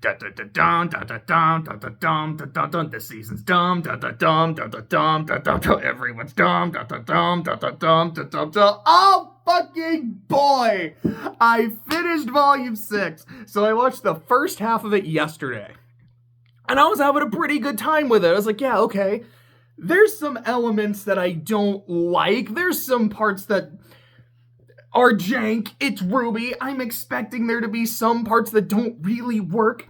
Da da da dum da da dum da da dum da da dum. This season's dumb da da dum da da dum da da dum. Everyone's dumb da da dum da da dum da da dum. Oh fucking boy! I finished volume 6, so I watched the first half of it yesterday, and I was having a pretty good time with it. I was like, yeah, okay. There's some elements that I don't like. There's some parts that are jank. It's RWBY. I'm expecting there to be some parts that don't really work,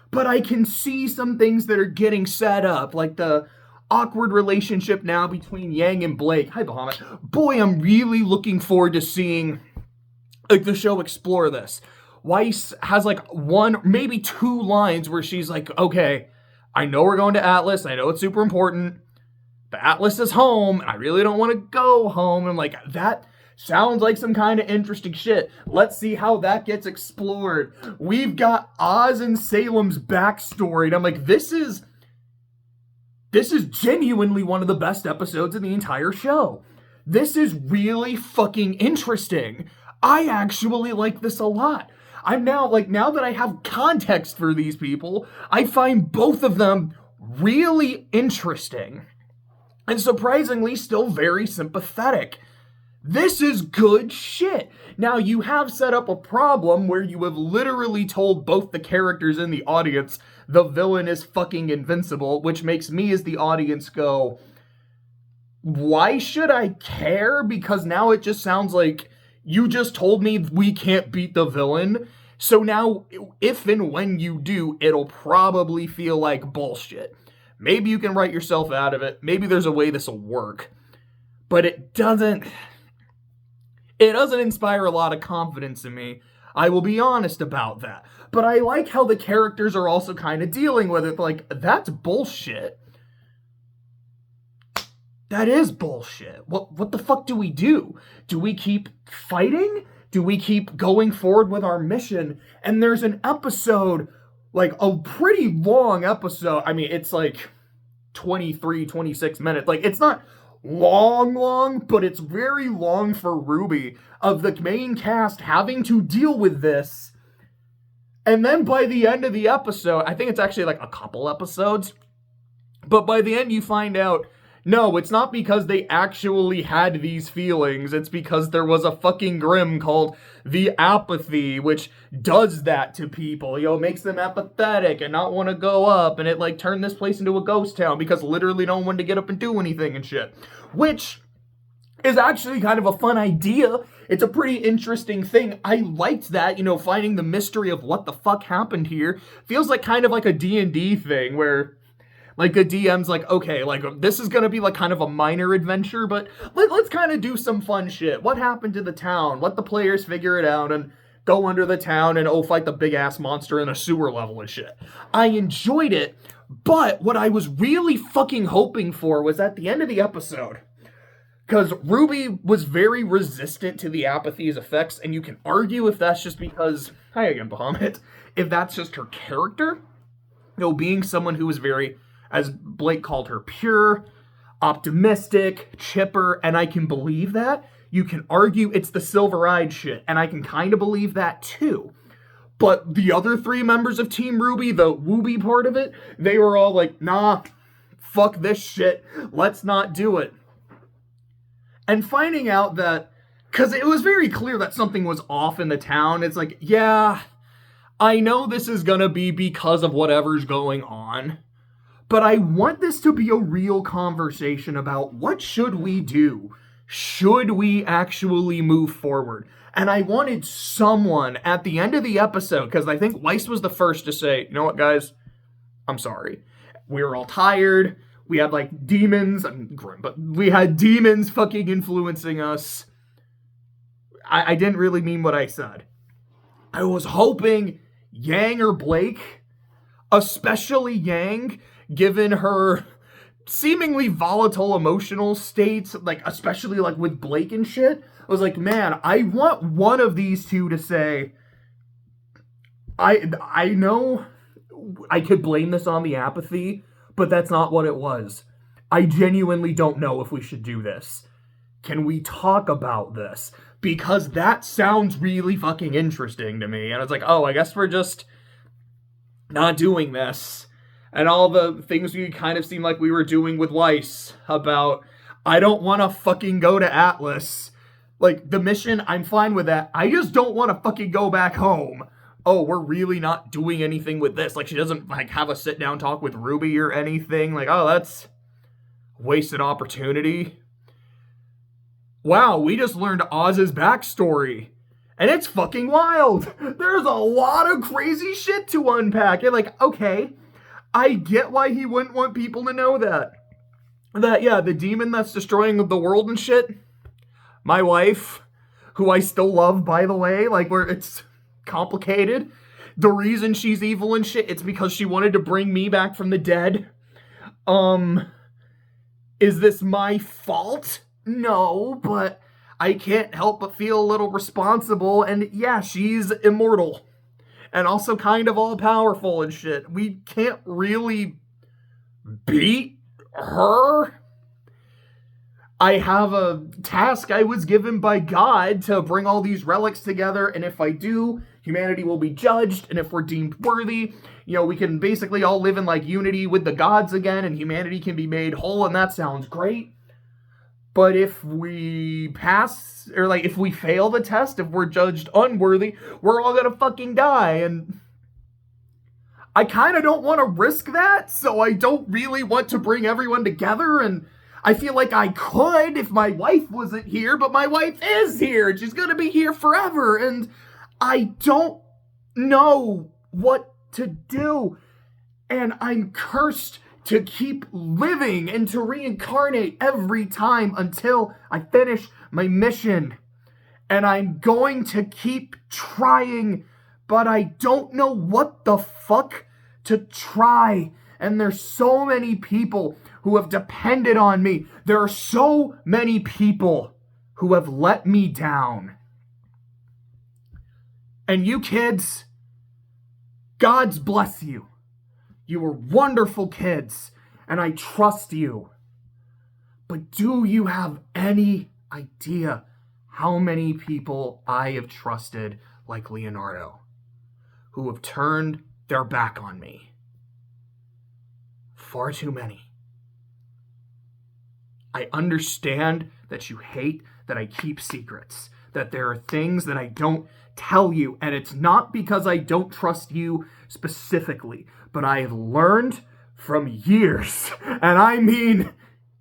but I can see some things that are getting set up, like the awkward relationship now between Yang and Blake. Hi, Bahamut. Boy, I'm really looking forward to seeing the show explore this. Weiss has one, maybe 2 lines where she's like, okay, I know we're going to Atlas. I know it's super important, but Atlas is home, and I really don't want to go home. And I'm like, that sounds like some kind of interesting shit. Let's see how that gets explored. We've got Oz and Salem's backstory, and I'm like, this is genuinely one of the best episodes in the entire show. This is really fucking interesting. I actually like this a lot. I'm now that I have context for these people, I find both of them really interesting. And surprisingly, still very sympathetic. This is good shit. Now, you have set up a problem where you have literally told both the characters in the audience the villain is fucking invincible, which makes me as the audience go, why should I care? Because now it just sounds like you just told me we can't beat the villain. So now, if and when you do, it'll probably feel like bullshit. Maybe you can write yourself out of it. Maybe there's a way this will work. But it doesn't inspire a lot of confidence in me. I will be honest about that. But I like how the characters are also kind of dealing with it. Like, that's bullshit. That is bullshit. What the fuck do we do? Do we keep fighting? Do we keep going forward with our mission? And there's an episode, a pretty long episode. I mean, it's 23, 26 minutes. It's not long, but it's very long for RWBY, of the main cast having to deal with this. And then by the end of the episode, I think it's actually a couple episodes, but by the end you find out, no, it's not because they actually had these feelings. It's because there was a fucking Grimm called the apathy, which does that to people. Makes them apathetic and not want to go up. And it turned this place into a ghost town because literally no one wanted to get up and do anything and shit. Which is actually kind of a fun idea. It's a pretty interesting thing. I liked that, finding the mystery of what the fuck happened here. Feels like kind of like a D&D thing where a DM's okay, this is gonna be kind of a minor adventure, but let's kind of do some fun shit. What happened to the town? Let the players figure it out and go under the town and fight the big ass monster in a sewer level and shit. I enjoyed it, but what I was really fucking hoping for was at the end of the episode, because RWBY was very resistant to the apathy's effects, and you can argue if that's just because, hi again, Bahamut, if that's just her character, being someone who was very, as Blake called her, pure, optimistic, chipper, and I can believe that. You can argue it's the silver-eyed shit, and I can kind of believe that too. But the other 3 members of Team RWBY, the WWBY part of it, they were all like, nah, fuck this shit, let's not do it. And finding out that, because it was very clear that something was off in the town, it's yeah, I know this is gonna be because of whatever's going on, but I want this to be a real conversation about what should we do? Should we actually move forward? And I wanted someone at the end of the episode, because I think Weiss was the first to say, you know what, guys? I'm sorry. We were all tired. We had demons, I'm grim, but we had demons fucking influencing us. I didn't really mean what I said. I was hoping Yang or Blake, especially Yang, given her seemingly volatile emotional states, especially with Blake and shit, I was man, I want one of these two to say, I know I could blame this on the apathy, but that's not what it was. I genuinely don't know if we should do this. Can we talk about this? Because that sounds really fucking interesting to me. And it's oh, I guess we're just not doing this. And all the things we kind of seemed like we were doing with Weiss about, I don't want to fucking go to Atlas. Like, the mission, I'm fine with that. I just don't want to fucking go back home. Oh, we're really not doing anything with this. Like, she doesn't, like, have a sit-down talk with RWBY or anything. Like, oh, that's wasted opportunity. Wow, we just learned Oz's backstory. And it's fucking wild. There's a lot of crazy shit to unpack. And, like, okay, I get why he wouldn't want people to know that. That, yeah, the demon that's destroying the world and shit, my wife, who I still love, by the way, like, where it's complicated. The reason she's evil and shit, it's because she wanted to bring me back from the dead. Is this my fault? No, but I can't help but feel a little responsible, and yeah, she's immortal. And also kind of all-powerful and shit. We can't really beat her. I have a task I was given by God to bring all these relics together, and if I do, humanity will be judged, and if we're deemed worthy, you know, we can basically all live in, like, unity with the gods again, and humanity can be made whole, and that sounds great. But if we pass, or, like, if we fail the test, if we're judged unworthy, we're all gonna fucking die, and I kind of don't want to risk that, so I don't really want to bring everyone together, and I feel like I could if my wife wasn't here, but my wife is here, and she's gonna be here forever, and I don't know what to do, and I'm cursed to keep living and to reincarnate every time until I finish my mission, and I'm going to keep trying, but I don't know what the fuck to try, and there's so many people who have depended on me. There are so many people who have let me down. And you kids, God's bless you. You are wonderful kids, and I trust you. But do you have any idea how many people I have trusted, like Leonardo, who have turned their back on me? Far too many. I understand that you hate that I keep secrets, that there are things that I don't tell you, and it's not because I don't trust you specifically, but I have learned from years, and I mean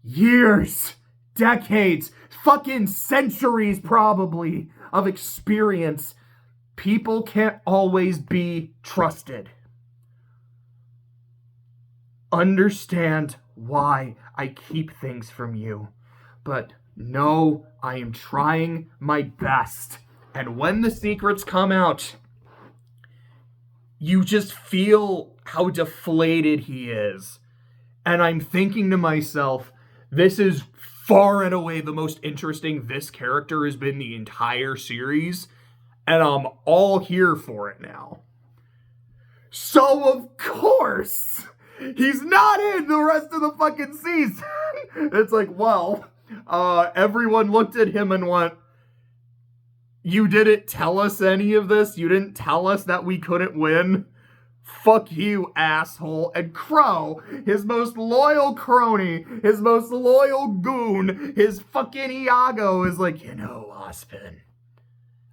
years, decades, fucking centuries probably, of experience. People can't always be trusted. Understand why I keep things from you, but know I am trying my best. And when the secrets come out, you just feel how deflated he is. And I'm thinking to myself, this is far and away the most interesting this character has been the entire series, and I'm all here for it now. So of course, he's not in the rest of the fucking season. It's like, well, everyone looked at him and went, you didn't tell us any of this? You didn't tell us that we couldn't win? Fuck you, asshole. And Crow, his most loyal crony, his most loyal goon, his fucking Iago is like, you know, Ozpin,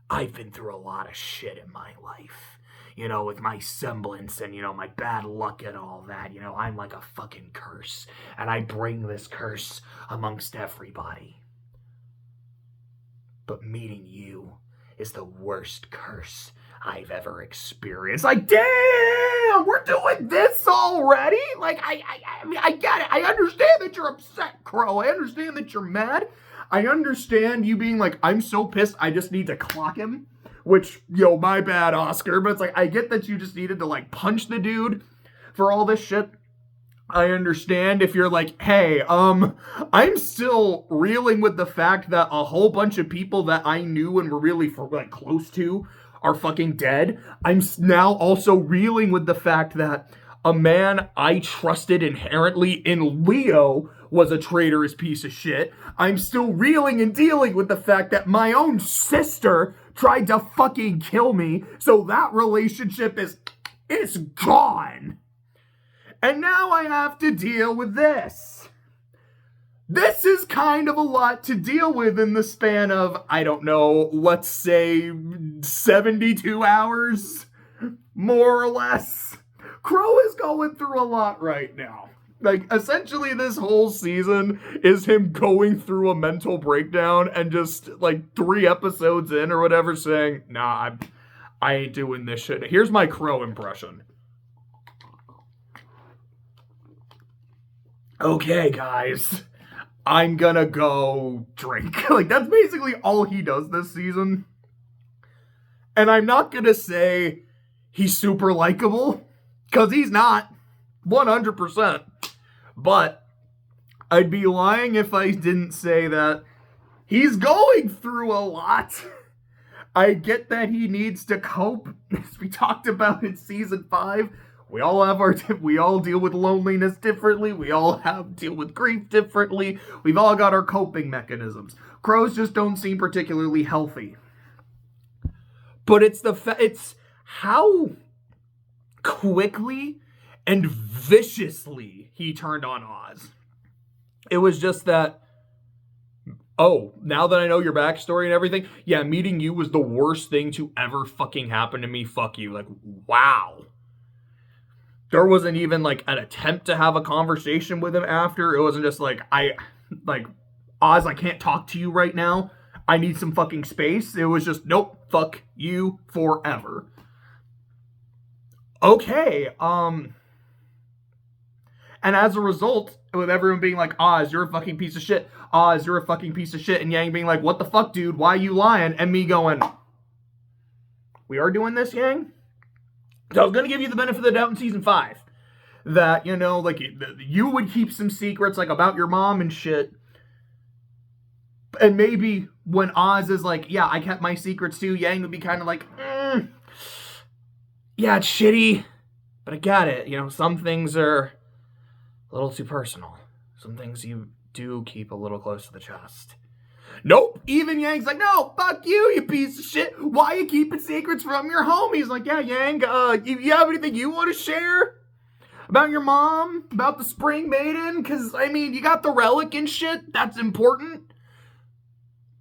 I've been through a lot of shit in my life. You know, with my semblance and, you know, my bad luck and all that. You know, I'm like a fucking curse. And I bring this curse amongst everybody. But meeting you is the worst curse I've ever experienced. Like, damn, we're doing this already? Like, I mean, I get it. I understand that you're upset, Crow. I understand that you're mad. I understand you being like, I'm so pissed, I just need to clock him. Which, yo, my bad, Oscar. But it's like, I get that you just needed to, like, punch the dude for all this shit. I understand if you're like, hey, I'm still reeling with the fact that a whole bunch of people that I knew and were really like close to are fucking dead. I'm now also reeling with the fact that a man I trusted inherently in Leo was a traitorous piece of shit. I'm still reeling and dealing with the fact that my own sister tried to fucking kill me. So that relationship is It's gone. And now I have to deal with this. This is kind of a lot to deal with in the span of, I don't know, let's say 72 hours, more or less. Crow is going through a lot right now. Like, essentially this whole season is him going through a mental breakdown and just, like, 3 episodes in or whatever saying, nah, I ain't doing this shit. Here's my Crow impression. Okay, guys, I'm gonna go drink. Like, that's basically all he does this season. And I'm not gonna say he's super likable, because he's not. 100%. But I'd be lying if I didn't say that he's going through a lot. I get that he needs to cope, as we talked about in season 5. We all deal with loneliness differently. We all deal with grief differently. We've all got our coping mechanisms. Crows just don't seem particularly healthy. But it's how quickly and viciously he turned on Oz. It was just that, oh, now that I know your backstory and everything, yeah, meeting you was the worst thing to ever fucking happen to me. Fuck you. Like, wow. There wasn't even, like, an attempt to have a conversation with him after. It wasn't just like, Oz, I can't talk to you right now. I need some fucking space. It was just, nope, fuck you forever. Okay, and as a result, with everyone being like, Oz, you're a fucking piece of shit. Oz, you're a fucking piece of shit. And Yang being like, what the fuck, dude? Why are you lying? And me going, we are doing this, Yang? So I was going to give you the benefit of the doubt in season 5. That, you know, like, you would keep some secrets, like, about your mom and shit. And maybe when Oz is like, yeah, I kept my secrets too, Yang would be kind of like, yeah, it's shitty, but I got it. You know, some things are a little too personal. Some things you do keep a little close to the chest. Nope. Even Yang's like, no, fuck you, you piece of shit. Why are you keeping secrets from your homies? Like, yeah, Yang, you have anything you want to share? About your mom? About the Spring Maiden? Because, I mean, you got the relic and shit. That's important.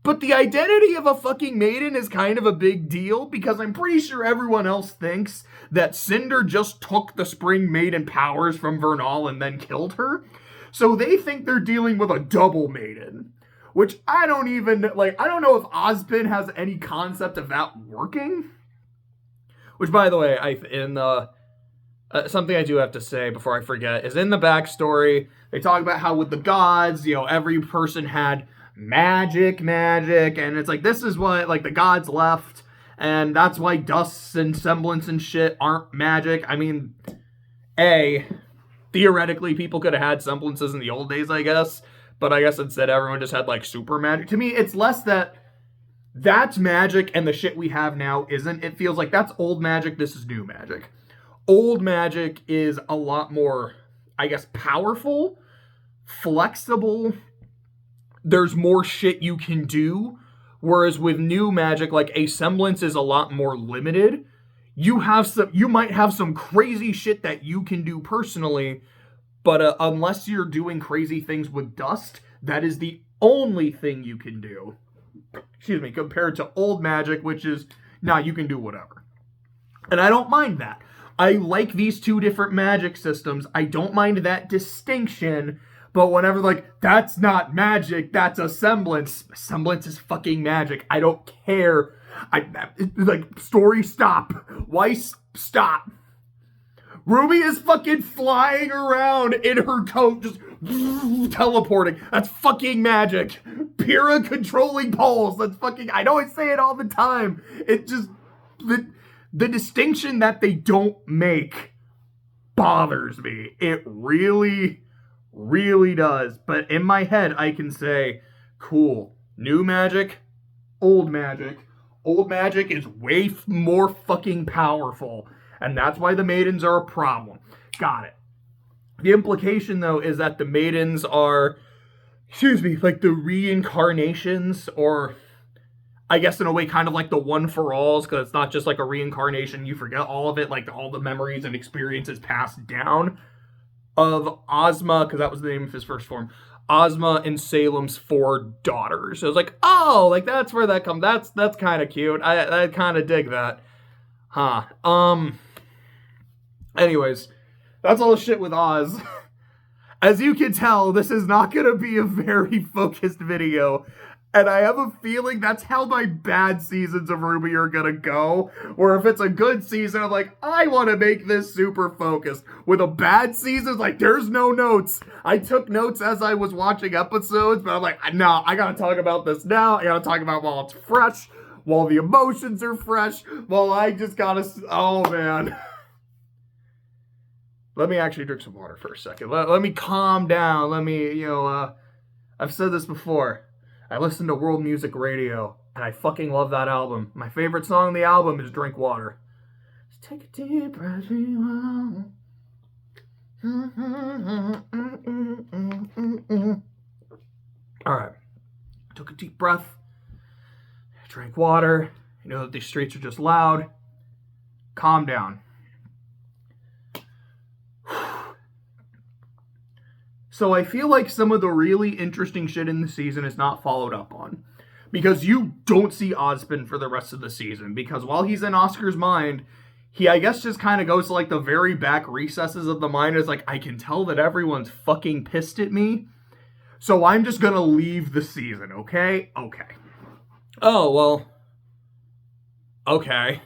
But the identity of a fucking maiden is kind of a big deal, because I'm pretty sure everyone else thinks that Cinder just took the Spring Maiden powers from Vernal and then killed her. So they think they're dealing with a double maiden. Which I don't even, like, I don't know if Ozpin has any concept of that working. Which, by the way, something I do have to say before I forget is in the backstory, they talk about how with the gods, you know, every person had magic, and it's like, this is what, like, the gods left, and that's why dusts and semblance and shit aren't magic. I mean, theoretically, people could have had semblances in the old days, I guess. But I guess instead everyone just had, like, super magic. To me, it's less that that's magic and the shit we have now isn't. It feels like that's old magic, this is new magic. Old magic is a lot more, I guess, powerful, flexible. There's more shit you can do. Whereas with new magic, like, a semblance is a lot more limited. You might have some crazy shit that you can do personally, but unless you're doing crazy things with dust, that is the only thing you can do. Excuse me, compared to old magic, which is, nah, you can do whatever. And I don't mind that. I like these two different magic systems. I don't mind that distinction. But whenever, like, that's not magic, that's a semblance. Semblance is fucking magic. I don't care. Story, stop. Weiss, stop. RWBY is fucking flying around in her coat, just teleporting. That's fucking magic. Pyrrha controlling poles. That's fucking, I know I say it all the time. It just, the distinction that they don't make bothers me. It really, really does. But in my head, I can say, cool, new magic, old magic. Old magic is way more fucking powerful. And that's why the maidens are a problem. Got it. The implication, though, is that the maidens are, like the reincarnations, or I guess in a way kind of like the one for alls, because it's not just like a reincarnation, you forget all of it, like all the memories and experiences passed down of Ozma, because that was the name of his first form, Ozma and Salem's 4 daughters. So I was like, oh, like that's where that comes. That's kind of cute. I kind of dig that. Huh. Anyways, that's all the shit with Oz. As you can tell, this is not going to be a very focused video. And I have a feeling that's how my bad seasons of RWBY are going to go. Where if it's a good season, I'm like, I want to make this super focused. With a bad season, like, there's no notes. I took notes as I was watching episodes, but I'm like, no, I got to talk about this now. I got to talk about while it's fresh, while the emotions are fresh, while I just got to, oh man. Let me actually drink some water for a second. Let me calm down. Let me, I've said this before. I listen to world music radio, and I fucking love that album. My favorite song on the album is Drink Water. Just take a deep breath. Alright. Took a deep breath. Drank water. You know that these streets are just loud. Calm down. So I feel like some of the really interesting shit in the season is not followed up on. Because you don't see Ozpin for the rest of the season. Because while he's in Oscar's mind, he, I guess, just kind of goes to, like, the very back recesses of the mind. Is like, I can tell that everyone's fucking pissed at me. So I'm just gonna leave the season, okay? Okay. Oh, well. Okay.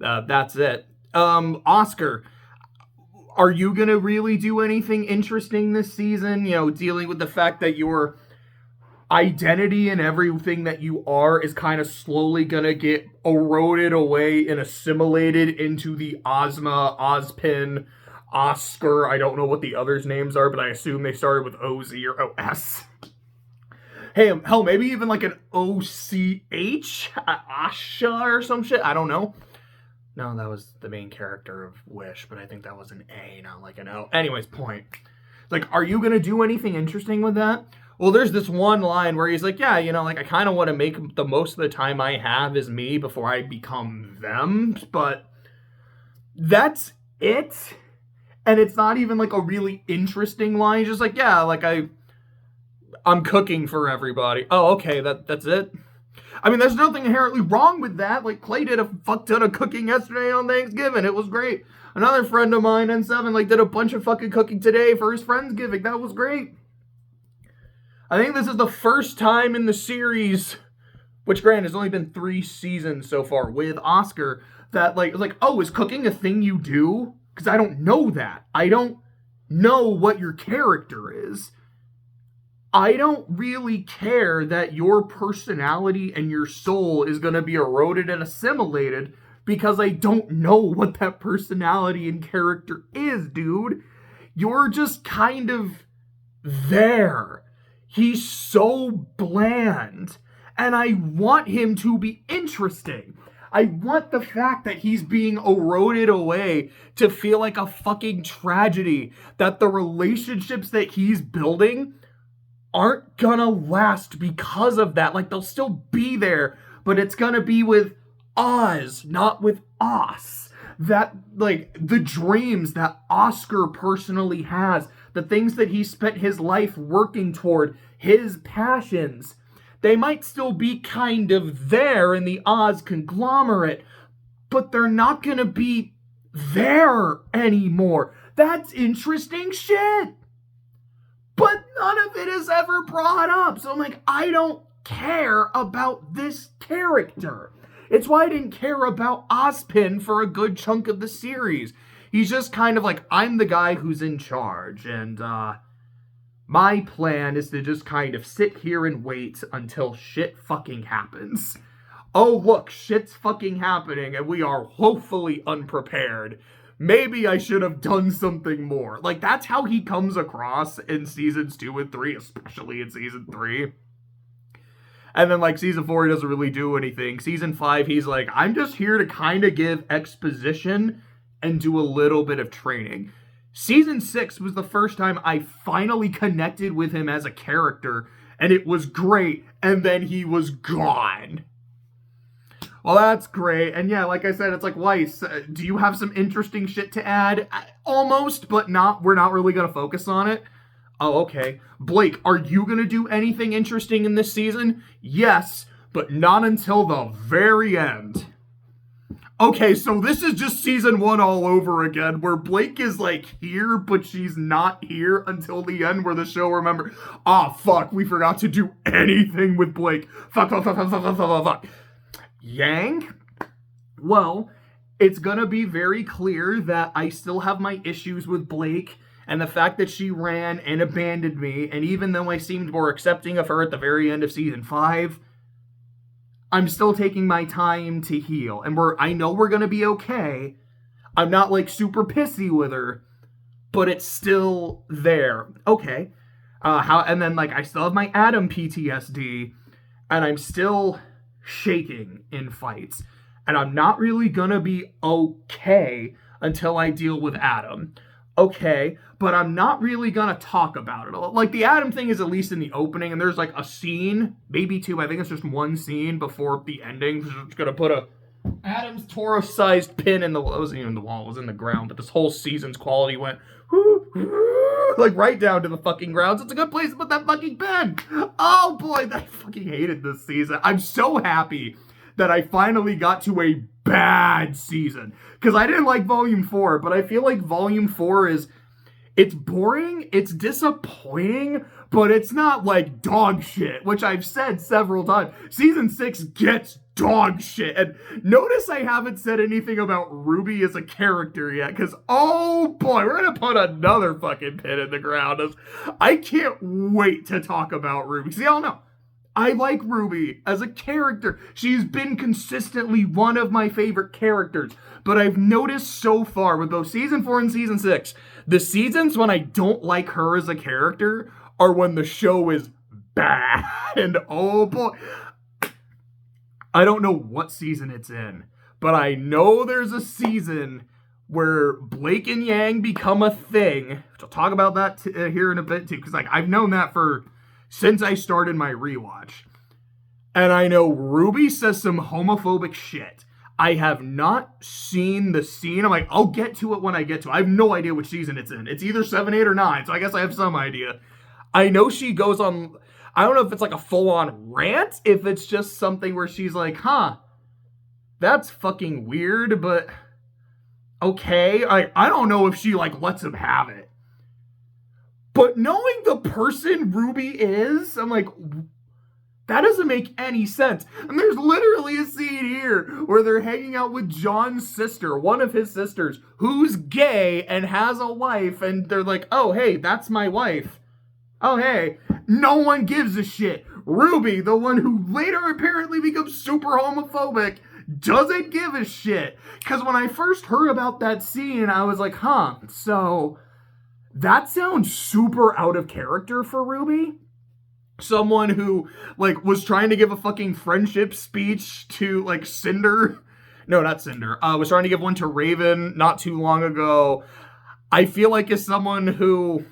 That's it. Oscar. Are you going to really do anything interesting this season? Dealing with the fact that your identity and everything that you are is kind of slowly going to get eroded away and assimilated into the Ozma, Ozpin, Oscar. I don't know what the others' names are, but I assume they started with OZ or OS. Hey, hell, maybe even like an OCH? Asha or some shit? I don't know. No, that was the main character of Wish, but I think that was an A, not like an O. Anyways, point. Like, are you going to do anything interesting with that? Well, there's this one line where he's like, yeah, like, I kind of want to make the most of the time I have is me before I become them, but that's it. And it's not even, like, a really interesting line. He's just like, yeah, like, I'm cooking for everybody. Oh, okay, that's it? I mean, there's nothing inherently wrong with that. Like, Clay did a fuck ton of cooking yesterday on Thanksgiving. It was great. Another friend of mine, N7, like, did a bunch of fucking cooking today for his Friendsgiving. That was great. I think this is the first time in the series, which, granted, has only been 3 seasons so far with Oscar, that, like, it's like, oh, is cooking a thing you do? Because I don't know that. I don't know what your character is. I don't really care that your personality and your soul is going to be eroded and assimilated because I don't know what that personality and character is, dude. You're just kind of there. He's so bland. And I want him to be interesting. I want the fact that he's being eroded away to feel like a fucking tragedy. That the relationships that he's building aren't gonna last because of that. Like, they'll still be there, but it's gonna be with Oz, not with us. That, like, the dreams that Oscar personally has, the things that he spent his life working toward, his passions, they might still be kind of there in the Oz conglomerate, but they're not gonna be there anymore. That's interesting shit. But none of it is ever brought up. So I'm like, I don't care about this character. It's why I didn't care about Ozpin for a good chunk of the series. He's just kind of like, I'm the guy who's in charge. And my plan is to just kind of sit here and wait until shit fucking happens. Oh, look, shit's fucking happening and we are woefully unprepared. Maybe I should have done something more. Like, that's how he comes across in seasons 2 and 3, especially in season 3. And then, like, season 4, he doesn't really do anything. Season 5, he's like, I'm just here to kind of give exposition and do a little bit of training. Season 6 was the first time I finally connected with him as a character, and it was great, and then he was gone. Well, that's great. And yeah, like I said, it's like, Weiss, do you have some interesting shit to add? Almost, but not. We're not really going to focus on it. Oh, okay. Blake, are you going to do anything interesting in this season? Yes, but not until the very end. Okay, so this is just season 1 all over again, where Blake is like here, but she's not here until the end, where the show remember, fuck, we forgot to do anything with Blake. Fuck. Yang? Well, it's gonna be very clear that I still have my issues with Blake, and the fact that she ran and abandoned me, and even though I seemed more accepting of her at the very end of season 5, I'm still taking my time to heal. And I know we're gonna be okay. I'm not like super pissy with her, but it's still there. Okay. And then like I still have my Adam PTSD, and I'm still shaking in fights. And I'm not really gonna be okay until I deal with Adam. Okay, but I'm not really gonna talk about it. Like, the Adam thing is at least in the opening, and there's like a scene, maybe 2, I think it's just 1 scene before the ending. It's gonna put a Adam's Tauros-sized pin in the, it wasn't even the wall, it was in the ground, but this whole season's quality went, like, right down to the fucking ground. So it's a good place to put that fucking pin. Oh boy, I fucking hated this season. I'm so happy that I finally got to a bad season. Because I didn't like Volume 4, but I feel like Volume 4 it's boring, it's disappointing, but it's not like dog shit, which I've said several times. Season 6 gets dog shit. And notice I haven't said anything about RWBY as a character yet, because, oh boy, we're going to put another fucking pin in the ground. I can't wait to talk about RWBY. See, I don't know. I like RWBY as a character. She's been consistently one of my favorite characters. But I've noticed so far with both Season 4 and Season 6, the seasons when I don't like her as a character are when the show is bad. And oh boy, I don't know what season it's in, but I know there's a season where Blake and Yang become a thing. Which I'll talk about that here in a bit too, because like I've known that since I started my rewatch. And I know RWBY says some homophobic shit. I have not seen the scene. I'm like, I'll get to it when I get to it. I have no idea which season it's in. It's either 7, 8, or 9, so I guess I have some idea. I know she goes on, I don't know if it's like a full-on rant, if it's just something where she's like, that's fucking weird, but okay. I don't know if she like lets him have it. But knowing the person RWBY is, I'm like, that doesn't make any sense. And there's literally a scene here where they're hanging out with John's sister, one of his sisters, who's gay and has a wife, and they're like, oh, hey, that's my wife. Oh, hey. No one gives a shit. RWBY, the one who later apparently becomes super homophobic, doesn't give a shit. Because when I first heard about that scene, I was like, so that sounds super out of character for RWBY. Someone who, like, was trying to give a fucking friendship speech to, like, Cinder. No, not Cinder. Was trying to give one to Raven not too long ago. I feel like as someone who...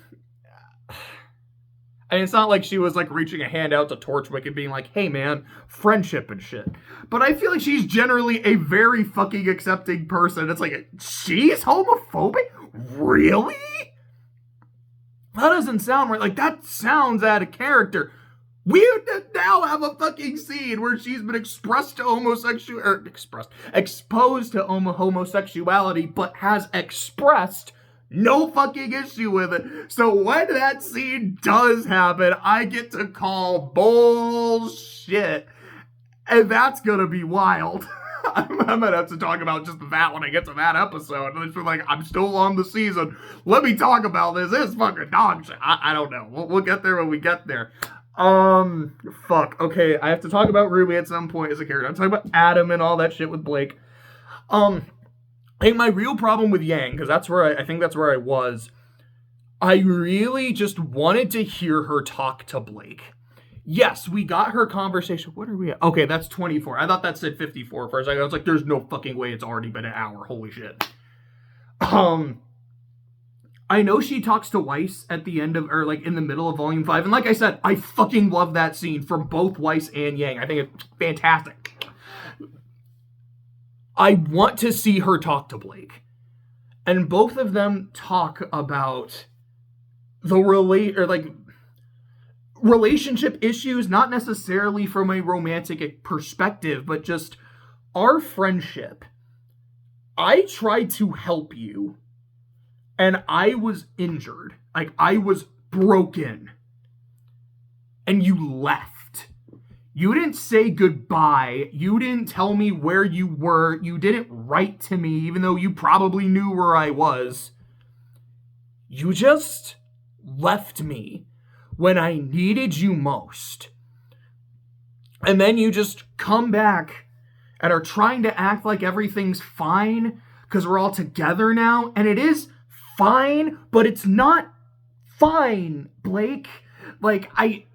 I mean, it's not like she was, like, reaching a hand out to Torchwick and being like, hey, man, friendship and shit. But I feel like she's generally a very fucking accepting person. It's like, she's homophobic? Really? That doesn't sound right. Like, that sounds out of character. We now have a fucking scene where she's been exposed to homosexuality, but has expressed no fucking issue with it. So when that scene does happen, I get to call bullshit. And that's gonna be wild. I'm gonna have to talk about just that when I get to that episode. And it's like, I'm still on the season. Let me talk about this. This fucking dog shit. I don't know. We'll get there when we get there. Fuck. Okay, I have to talk about RWBY at some point as a character. I'm talking about Adam and all that shit with Blake. I think my real problem with Yang, because that's where I think that's where I was. I really just wanted to hear her talk to Blake. Yes, we got her conversation. What are we at? Okay, that's 24. I thought that said 54 for a second. I was like, there's no fucking way it's already been an hour. Holy shit. I know she talks to Weiss at the end of, or like in the middle of Volume 5. And like I said, I fucking love that scene from both Weiss and Yang. I think it's fantastic. I want to see her talk to Blake. And both of them talk about the relationship issues, not necessarily from a romantic perspective, but just our friendship. I tried to help you, and I was injured. Like, I was broken. And you left. You didn't say goodbye. You didn't tell me where you were. You didn't write to me, even though you probably knew where I was. You just left me when I needed you most. And then you just come back and are trying to act like everything's fine because we're all together now. And it is fine, but it's not fine, Blake. Like, I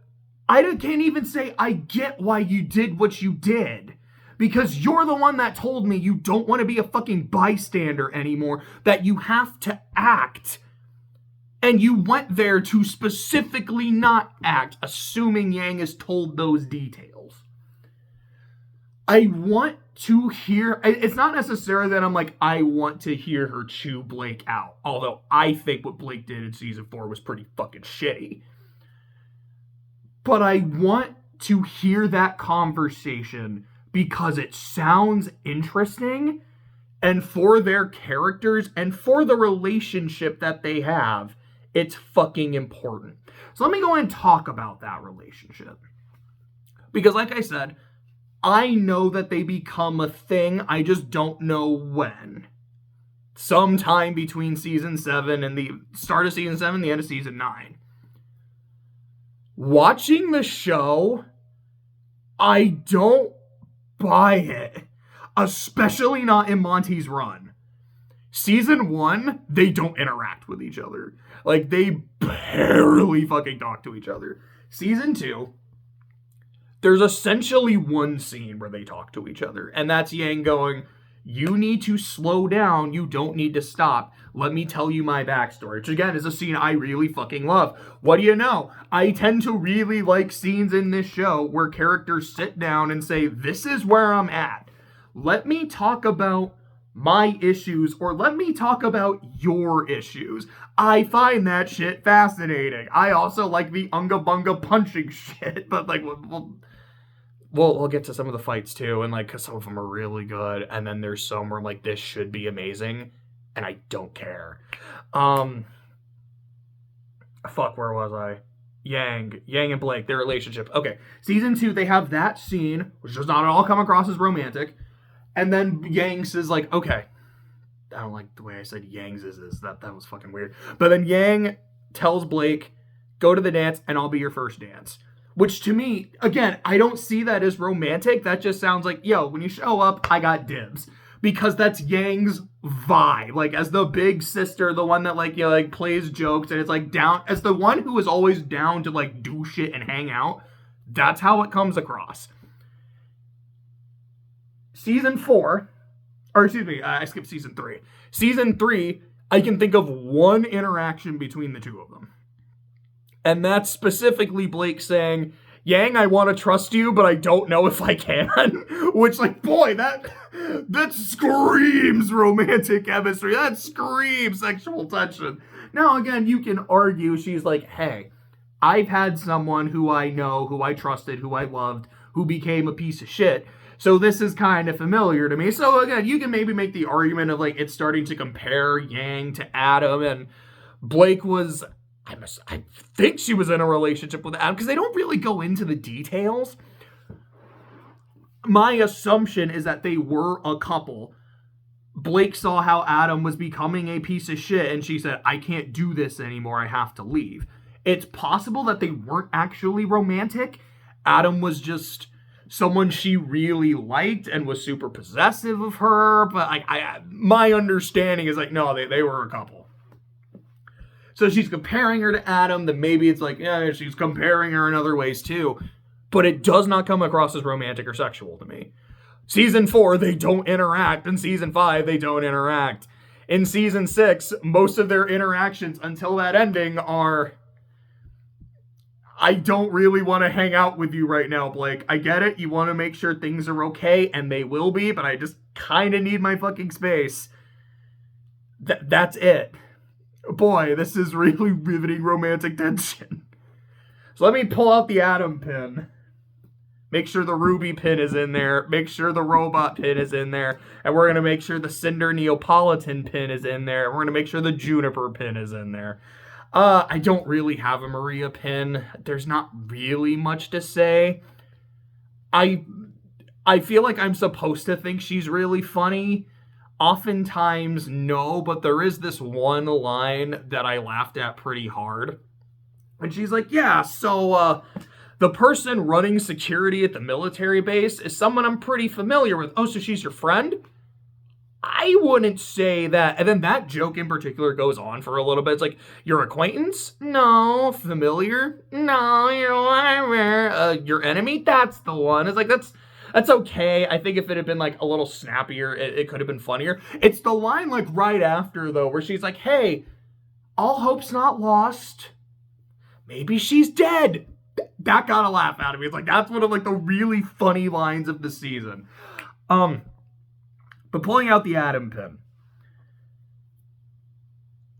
can't even say I get why you did what you did. Because you're the one that told me you don't want to be a fucking bystander anymore, that you have to act. And you went there to specifically not act, assuming Yang is told those details. I want to hear... It's not necessarily that I'm like, I want to hear her chew Blake out. Although I think what Blake did in season 4 was pretty fucking shitty. But I want to hear that conversation because it sounds interesting. And for their characters and for the relationship that they have, it's fucking important. So let me go and talk about that relationship. Because like I said, I know that they become a thing. I just don't know when. Sometime between season 7 and the start of season 7 and the end of season 9. Watching the show, I don't buy it. Especially not in Monty's run. Season 1, they don't interact with each other. Like, they barely fucking talk to each other. Season 2, there's essentially one scene where they talk to each other. And that's Yang going, you need to slow down. You don't need to stop. Let me tell you my backstory. Which, again, is a scene I really fucking love. What do you know? I tend to really like scenes in this show where characters sit down and say, this is where I'm at. Let me talk about my issues, or let me talk about your issues. I find that shit fascinating. I also like the unga bunga punching shit, but like, we'll get to some of the fights too, and like, cause some of them are really good, and then there's some where I'm like, this should be amazing, and I don't care. Fuck, where was I? Yang and Blake, their relationship. Okay, season 2, they have that scene, which does not at all come across as romantic. And then Yang says, like, okay. I don't like the way I said Yang's is. That was fucking weird. But then Yang tells Blake, go to the dance and I'll be your first dance. Which to me, again, I don't see that as romantic. That just sounds like, yo, when you show up, I got dibs. Because that's Yang's vibe. Like, as the big sister, the one that, like, you know, like, plays jokes and it's, like, down. As the one who is always down to, like, do shit and hang out. That's how it comes across. Season 4, or excuse me, I skipped season 3. Season 3, I can think of one interaction between the two of them. And that's specifically Blake saying, Yang, I want to trust you, but I don't know if I can. Which, like, boy, that screams romantic chemistry. That screams sexual tension. Now, again, you can argue she's like, hey, I've had someone who I know, who I trusted, who I loved, who became a piece of shit. So this is kind of familiar to me. So again, you can maybe make the argument of like it's starting to compare Yang to Adam, and Blake was, I think she was in a relationship with Adam because they don't really go into the details. My assumption is that they were a couple. Blake saw how Adam was becoming a piece of shit and she said, I can't do this anymore. I have to leave. It's possible that they weren't actually romantic. Adam was just someone she really liked and was super possessive of her, but my understanding is like, no, they were a couple. So she's comparing her to Adam, then maybe it's like, yeah, she's comparing her in other ways too, but it does not come across as romantic or sexual to me. Season 4, they don't interact. In season 5, they don't interact. In season 6, most of their interactions until that ending are, I don't really want to hang out with you right now, Blake. I get it. You want to make sure things are okay, and they will be, but I just kind of need my fucking space. That's it. Boy, this is really riveting romantic tension. So let me pull out the Adam pin. Make sure the Ruby pin is in there. Make sure the robot pin is in there. And we're going to make sure the Cinder Neapolitan pin is in there. We're going to make sure the Juniper pin is in there. I don't really have a Maria pin. There's not really much to say. I feel like I'm supposed to think she's really funny. Oftentimes, no, but there is this one line that I laughed at pretty hard. And she's like, yeah, so, the person running security at the military base is someone I'm pretty familiar with. Oh, so she's your friend? I wouldn't say that. And then that joke in particular goes on for a little bit. It's like, your acquaintance? No. Familiar? No. Your enemy? That's the one. It's like, that's okay. I think if it had been like a little snappier, it could have been funnier. It's the line like right after though, where she's like, hey, all hope's not lost. Maybe she's dead. That got a laugh out of me. It's like, that's one of like the really funny lines of the season. But pulling out the Adam pin.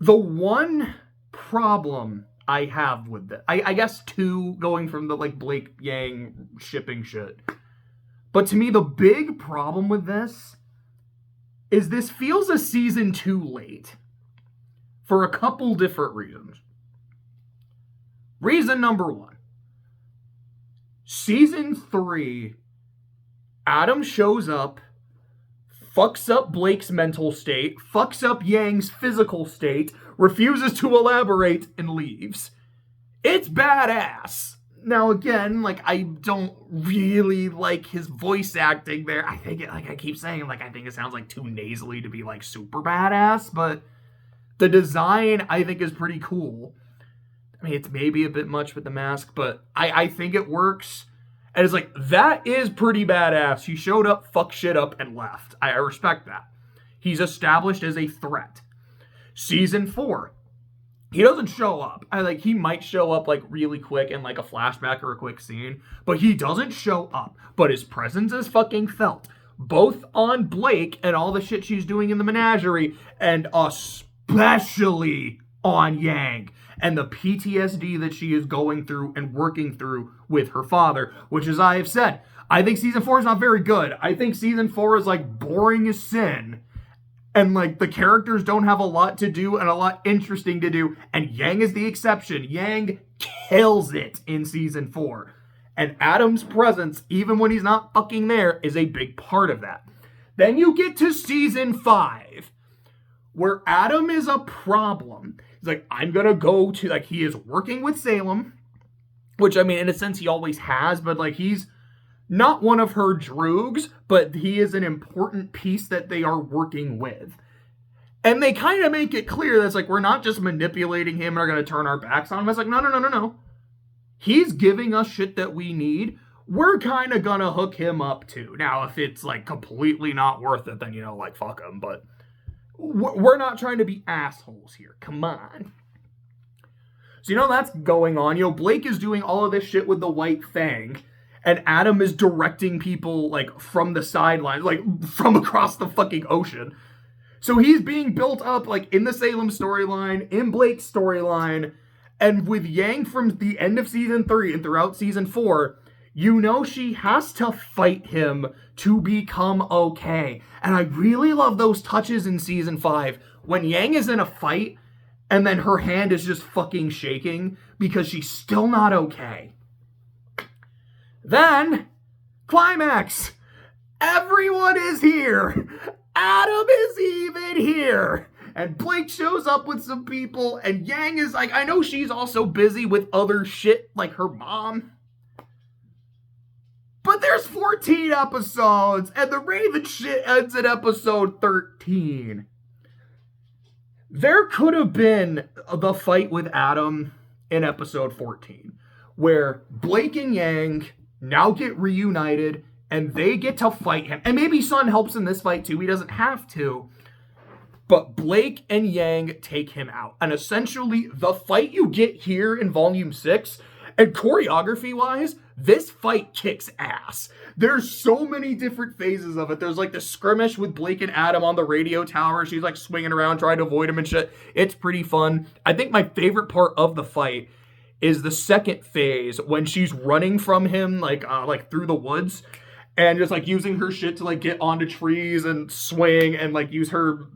The one problem I have with this, I guess two, going from the like Blake Yang shipping shit. But to me, the big problem with this is this feels a season too late. For a couple different reasons. Reason number one. Season 3, Adam shows up, fucks up Blake's mental state, fucks up Yang's physical state, refuses to elaborate, and leaves. It's badass. Now again, like, I don't really like his voice acting there. I think it, like I keep saying, like, I think it sounds like too nasally to be like super badass, but the design I think is pretty cool. I mean, it's maybe a bit much with the mask, but I think it works. And it's like, that is pretty badass. He showed up, fucked shit up, and left. I respect that. He's established as a threat. Season 4. He doesn't show up. He might show up, like, really quick in, like, a flashback or a quick scene. But he doesn't show up. But his presence is fucking felt. Both on Blake and all the shit she's doing in the menagerie. And especially on Yang. And the PTSD that she is going through and working through with her father, which, as I have said, I think season 4 is not very good. I think season 4 is like boring as sin. And like the characters don't have a lot to do and a lot interesting to do. And Yang is the exception. Yang kills it in season 4. And Adam's presence, even when he's not fucking there, is a big part of that. Then you get to season 5, where Adam is a problem. He's like, I'm gonna go to, like, he is working with Salem, which, I mean, in a sense, he always has, but, like, he's not one of her droogs, but he is an important piece that they are working with. And they kind of make it clear that it's like, we're not just manipulating him and are gonna turn our backs on him. It's like, no. He's giving us shit that we need. We're kind of gonna hook him up, too. Now, if it's, like, completely not worth it, then, you know, like, fuck him, but we're not trying to be assholes here. Come on. So, you know, that's going on. You know, Blake is doing all of this shit with the White Fang. And Adam is directing people, like, from the sidelines. Like, from across the fucking ocean. So he's being built up, like, in the Salem storyline, in Blake's storyline. And with Yang from the end of season 3 and throughout season 4, you know she has to fight him to become okay. And I really love those touches in season 5 when Yang is in a fight and then her hand is just fucking shaking because she's still not okay. Then, climax. Everyone is here. Adam is even here. And Blake shows up with some people and Yang is like, I know she's also busy with other shit like her mom. But there's 14 episodes, and the Raven shit ends at episode 13. There could have been the fight with Adam in episode 14, where Blake and Yang now get reunited, and they get to fight him. And maybe Sun helps in this fight too, he doesn't have to. But Blake and Yang take him out. And essentially, the fight you get here in Volume 6 And choreography-wise, this fight kicks ass. There's so many different phases of it. There's like the skirmish with Blake and Adam on the radio tower. She's like swinging around trying to avoid him and shit. It's pretty fun. I think my favorite part of the fight is the second phase when she's running from him like through the woods and just like using her shit to like get onto trees and swing and like use her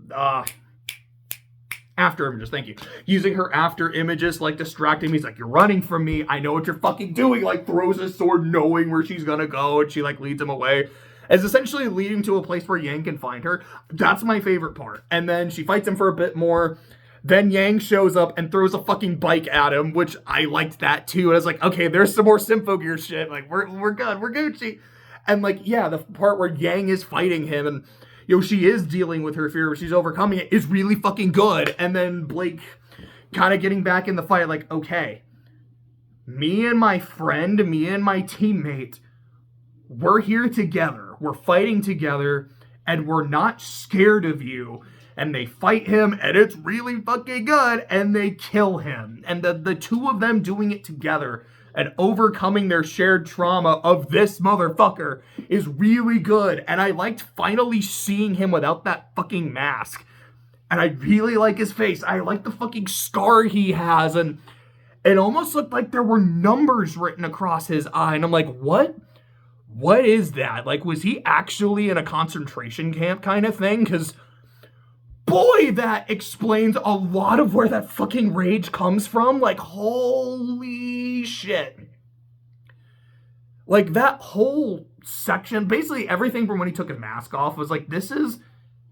after images, thank you. Using her after images, like distracting me. He's like, you're running from me. I know what you're fucking doing. Like throws his sword knowing where she's gonna go and she like leads him away. It's essentially leading to a place where Yang can find her. That's my favorite part. And then she fights him for a bit more. Then Yang shows up and throws a fucking bike at him, which I liked that too. And I was like, okay, there's some more Symphogear shit. Like we're good, we're Gucci. And like, yeah, the part where Yang is fighting him and she is dealing with her fear, but she's overcoming it, is really fucking good. And then Blake kind of getting back in the fight, like, okay, me and my friend, me and my teammate, we're here together. We're fighting together, and we're not scared of you. And they fight him, and it's really fucking good, and they kill him. And the two of them doing it together and overcoming their shared trauma of this motherfucker is really good. And I liked finally seeing him without that fucking mask. And I really like his face. I like the fucking scar he has. And it almost looked like there were numbers written across his eye. And I'm like, what? What is that? Like, was he actually in a concentration camp kind of thing? Because boy, that explains a lot of where that fucking rage comes from. Like, holy shit. Like, that whole section, basically everything from when he took his mask off was like, this is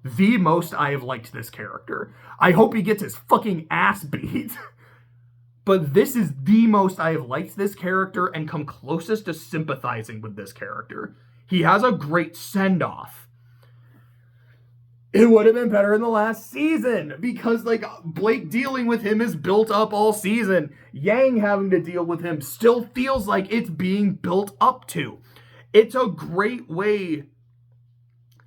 the most I have liked this character. I hope he gets his fucking ass beat. But this is the most I have liked this character and come closest to sympathizing with this character. He has a great send-off. It would have been better in the last season because, like, Blake dealing with him is built up all season. Yang having to deal with him still feels like it's being built up to. It's a great way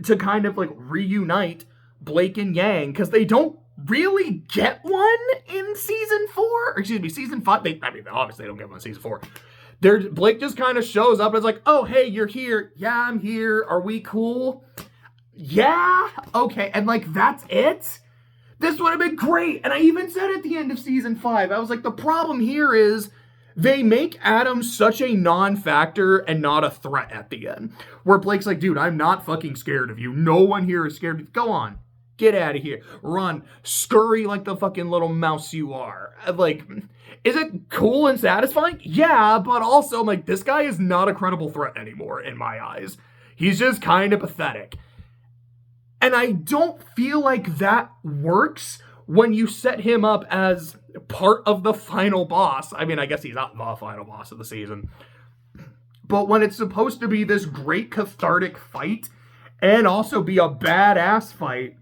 to kind of, like, reunite Blake and Yang because they don't really get one in season 4. Or, excuse me, season 5. Obviously they don't get one in season 4. Blake just kind of shows up and is like, oh, hey, you're here. Yeah, I'm here. Are we cool? Yeah, okay, and like, that's it? This would have been great, and I even said at the end of season 5, I was like, the problem here is they make Adam such a non-factor and not a threat at the end, where Blake's like, dude, I'm not fucking scared of you, no one here is scared of you, go on, get out of here, run, scurry like the fucking little mouse you are. Like, is it cool and satisfying? Yeah, but also, I'm like, this guy is not a credible threat anymore, in my eyes. He's just kind of pathetic. And I don't feel like that works when you set him up as part of the final boss. I mean, I guess he's not the final boss of the season. But when it's supposed to be this great cathartic fight and also be a badass fight,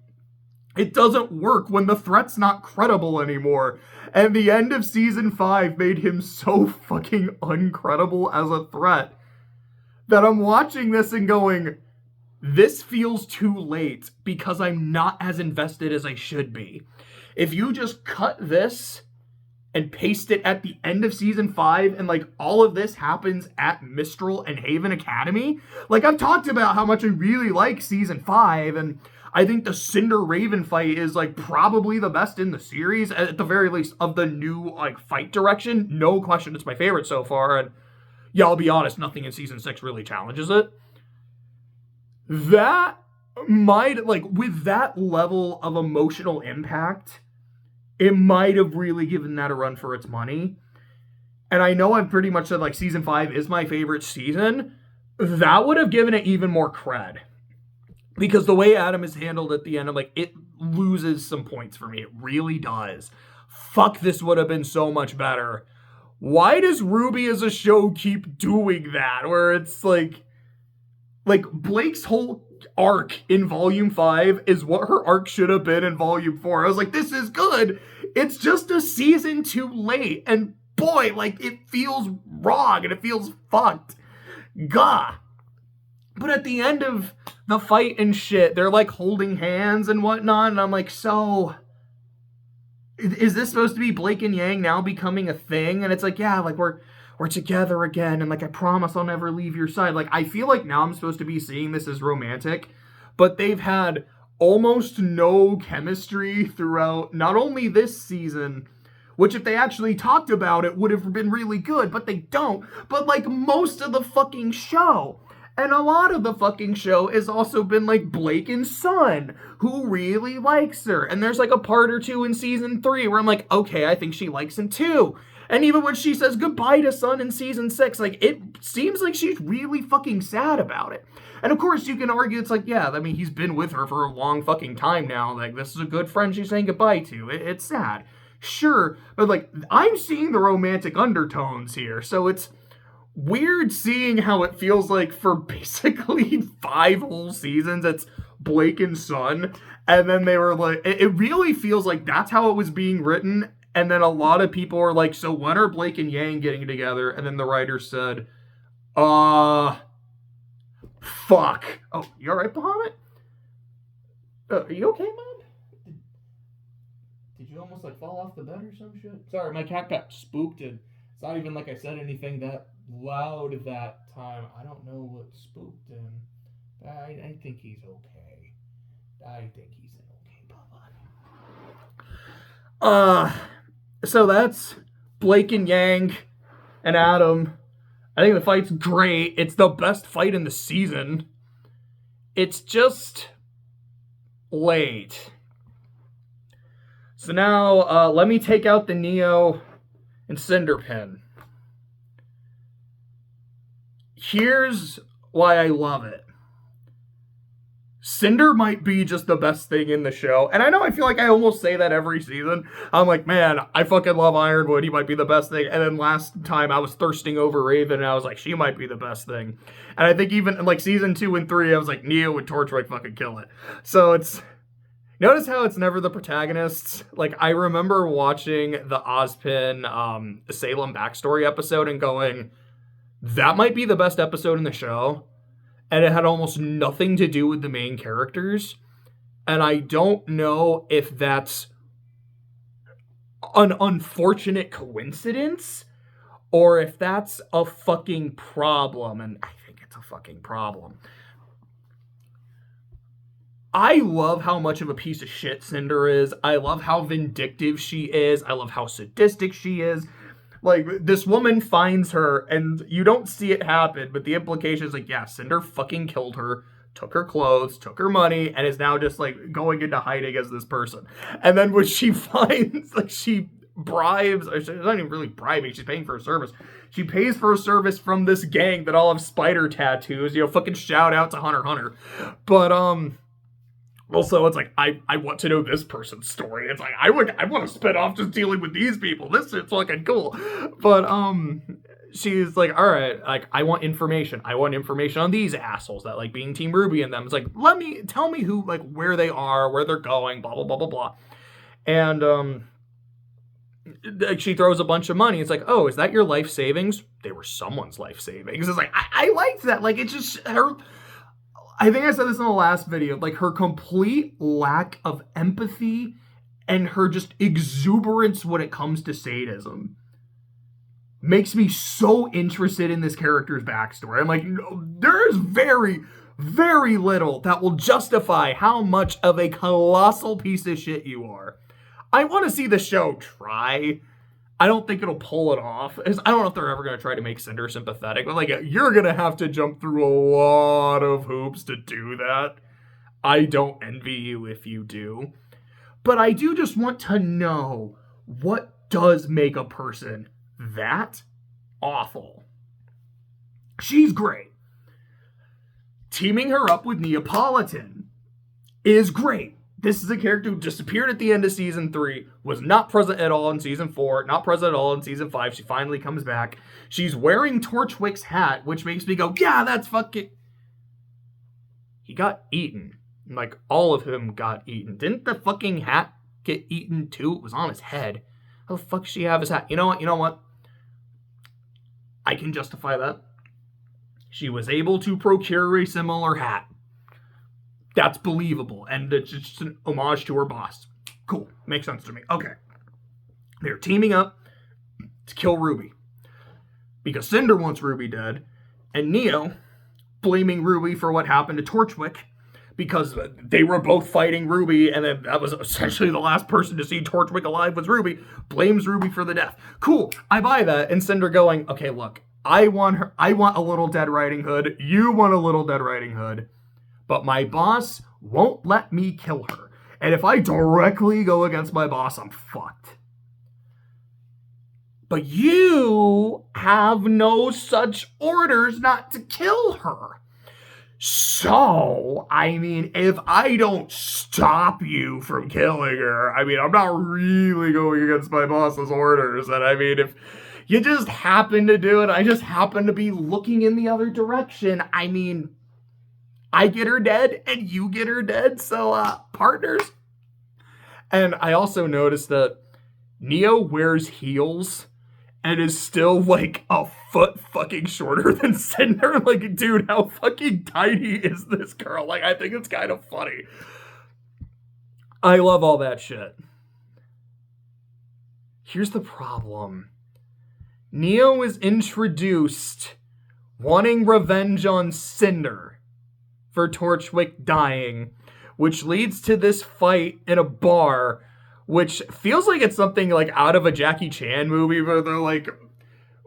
it doesn't work when the threat's not credible anymore. And the end of season 5 made him so fucking uncredible as a threat that I'm watching this and going, this feels too late because I'm not as invested as I should be. If you just cut this and paste it at the end of season 5 and like all of this happens at Mistral and Haven Academy, like I've talked about how much I really like season 5 and I think the Cinder Raven fight is like probably the best in the series, at the very least of the new like fight direction. No question, it's my favorite so far. And yeah, I'll be honest, nothing in season 6 really challenges it. That might, like, with that level of emotional impact, it might have really given that a run for its money. And I know I've pretty much said, like, season 5 is my favorite season. That would have given it even more cred. Because the way Adam is handled at the end, I'm like, it loses some points for me. It really does. Fuck, this would have been so much better. Why does RWBY as a show keep doing that? Where it's like Blake's whole arc in Volume 5 is what her arc should have been in Volume 4. I was like, this is good. It's just a season too late. And boy, like, it feels wrong and it feels fucked. Gah. But at the end of the fight and shit, they're like holding hands and whatnot. And I'm like, so is this supposed to be Blake and Yang now becoming a thing? And it's like, yeah, like we're we're together again, and like I promise I'll never leave your side. Like I feel like now I'm supposed to be seeing this as romantic, but they've had almost no chemistry throughout not only this season, which if they actually talked about it would have been really good, but they don't, but like most of the fucking show. And a lot of the fucking show has also been like Blake and Sun, who really likes her. And there's like a part or two in season 3 where I'm like, okay, I think she likes him too. And even when she says goodbye to Sun in season 6, like it seems like she's really fucking sad about it. And of course you can argue it's like, yeah, I mean, he's been with her for a long fucking time now. Like this is a good friend she's saying goodbye to. It's sad. Sure, but like I'm seeing the romantic undertones here. So it's weird seeing how it feels like for basically 5 whole seasons it's Blake and Sun, and then they were like, it really feels like that's how it was being written, and then a lot of people are like, so when are Blake and Yang getting together? And then the writer said, fuck. Oh, you alright, Bahamut? Are you okay, man? Did you almost like fall off the bed or some shit? Sorry, my cat got spooked, and it's not even like I said anything that loud that time. I don't know what spooked him. I think he's okay. I think he's in okay, Bubba. So that's Blake and Yang and Adam. I think the fight's great. It's the best fight in the season. It's just late. So now, let me take out the Neo and Cinder pin. Here's why I love it. Cinder might be just the best thing in the show. And I know I feel like I almost say that every season. I'm like, man, I fucking love Ironwood. He might be the best thing. And then last time I was thirsting over Raven and I was like, she might be the best thing. And I think even in like season 2 and 3, I was like, Neo and Torchwick fucking kill it. So it's... Notice how it's never the protagonists. Like, I remember watching the Ozpin Salem backstory episode and going, that might be the best episode in the show. And it had almost nothing to do with the main characters. And I don't know if that's an unfortunate coincidence or if that's a fucking problem. And I think it's a fucking problem. I love how much of a piece of shit Cinder is. I love how vindictive she is. I love how sadistic she is. Like, this woman finds her, and you don't see it happen, but the implication is like, yeah, Cinder fucking killed her, took her clothes, took her money, and is now just, like, going into hiding as this person. And then when she finds, like, she bribes, or she's not even really bribing, she's paying for a service. She pays for a service from this gang that all have spider tattoos, you know, fucking shout out to Hunter x Hunter. But, also, it's like, I want to know this person's story. It's like, I want to spin off just dealing with these people. This is fucking cool. But, she's like, all right, like, I want information. I want information on these assholes that like being Team RWBY and them. It's like, tell me who, like, where they are, where they're going, blah, blah, blah, blah, blah. And, she throws a bunch of money. It's like, oh, is that your life savings? They were someone's life savings. It's like, I liked that. Like, it's just her... I think I said this in the last video, like her complete lack of empathy and her just exuberance when it comes to sadism makes me so interested in this character's backstory. I'm like, no, there is very, very little that will justify how much of a colossal piece of shit you are. I want to see the show try. I don't think it'll pull it off. I don't know if they're ever going to try to make Cinder sympathetic, but like, you're going to have to jump through a lot of hoops to do that. I don't envy you if you do. But I do just want to know what does make a person that awful. She's great. Teaming her up with Neapolitan is great. This is a character who disappeared at the end of season 3, was not present at all in season 4, not present at all in season 5. She finally comes back. She's wearing Torchwick's hat, which makes me go, yeah, that's fucking... He got eaten. Like, all of him got eaten. Didn't the fucking hat get eaten too? It was on his head. How the fuck does she have his hat? You know what? I can justify that. She was able to procure a similar hat. That's believable, and it's just an homage to her boss. Cool. Makes sense to me. Okay. They're teaming up to kill RWBY. because Cinder wants RWBY dead, and Neo blaming RWBY for what happened to Torchwick because they were both fighting RWBY, and then that was essentially the last person to see Torchwick alive was RWBY, blames RWBY for the death. Cool, I buy that. And Cinder going, okay, look, I want a little Dead Riding Hood, you want a little Dead Riding Hood, but my boss won't let me kill her. And if I directly go against my boss, I'm fucked. But you have no such orders not to kill her. So, I mean, if I don't stop you from killing her, I mean, I'm not really going against my boss's orders. And I mean, if you just happen to do it, I just happen to be looking in the other direction, I mean, I get her dead and you get her dead. So, partners. And I also noticed that Neo wears heels and is still like a foot fucking shorter than Cinder. Like, dude, how fucking tiny is this girl? Like, I think it's kind of funny. I love all that shit. Here's the problem. Neo is introduced wanting revenge on Cinder for Torchwick dying, which leads to this fight in a bar, which feels like it's something like out of a Jackie Chan movie where they're like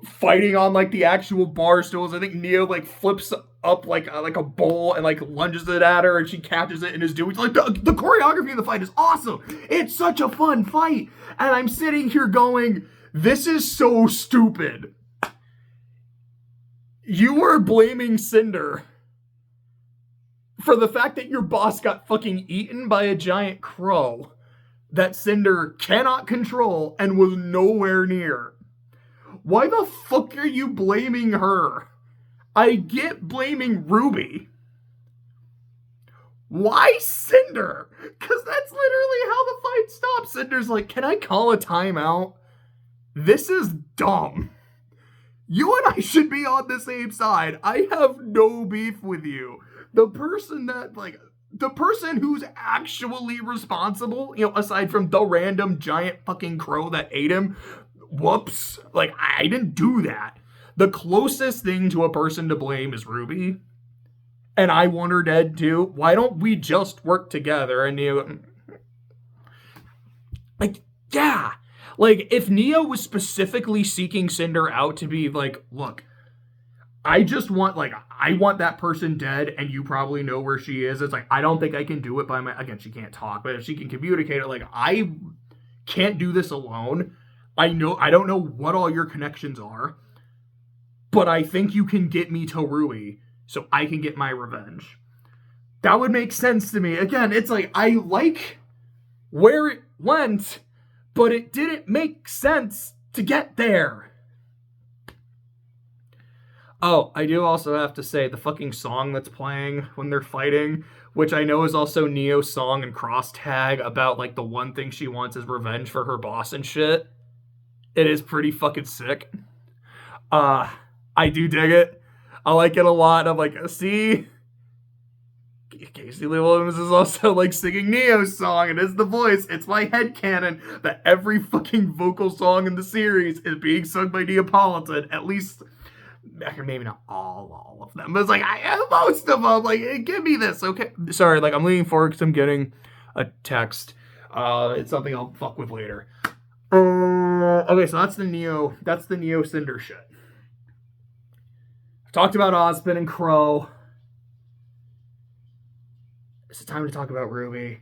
fighting on like the actual bar stools. I think Neo like flips up like a bowl and like lunges it at her and she catches it and is doing like the choreography of the fight is awesome. It's such a fun fight. And I'm sitting here going, this is so stupid. You are blaming Cinder for the fact that your boss got fucking eaten by a giant crow that Cinder cannot control and was nowhere near. Why the fuck are you blaming her? I get blaming RWBY. Why Cinder? Because that's literally how the fight stops. Cinder's like, can I call a timeout? This is dumb. You and I should be on the same side. I have no beef with you. The person who's actually responsible, you know, aside from the random giant fucking crow that ate him, whoops, like, I didn't do that. The closest thing to a person to blame is RWBY, and I want her dead too. Why don't we just work together? And you, like, yeah, like, if Neo was specifically seeking Cinder out to be like, look, I want that person dead, and you probably know where she is. It's like, I don't think I can do it by again, she can't talk, but if she can communicate it, like, I can't do this alone. I don't know what all your connections are, but I think you can get me to RWBY so I can get my revenge. That would make sense to me. Again, it's like, I like where it went, but it didn't make sense to get there. Oh, I do also have to say the fucking song that's playing when they're fighting, which I know is also Neo's song and cross tag about like the one thing she wants is revenge for her boss and shit. It is pretty fucking sick. I do dig it. I like it a lot. I'm like, see? Casey Lee Williams is also like singing Neo's song and is the voice. It's my headcanon that every fucking vocal song in the series is being sung by Neapolitan, at least... maybe not all of them, but it's like, I have most of them. Like, give me this, okay? Sorry, like, I'm leaning forward because I'm getting a text. It's something I'll fuck with later. Okay, so that's the Neo Cinder shit. I've talked about Ozpin and Crow. Is it time to talk about RWBY?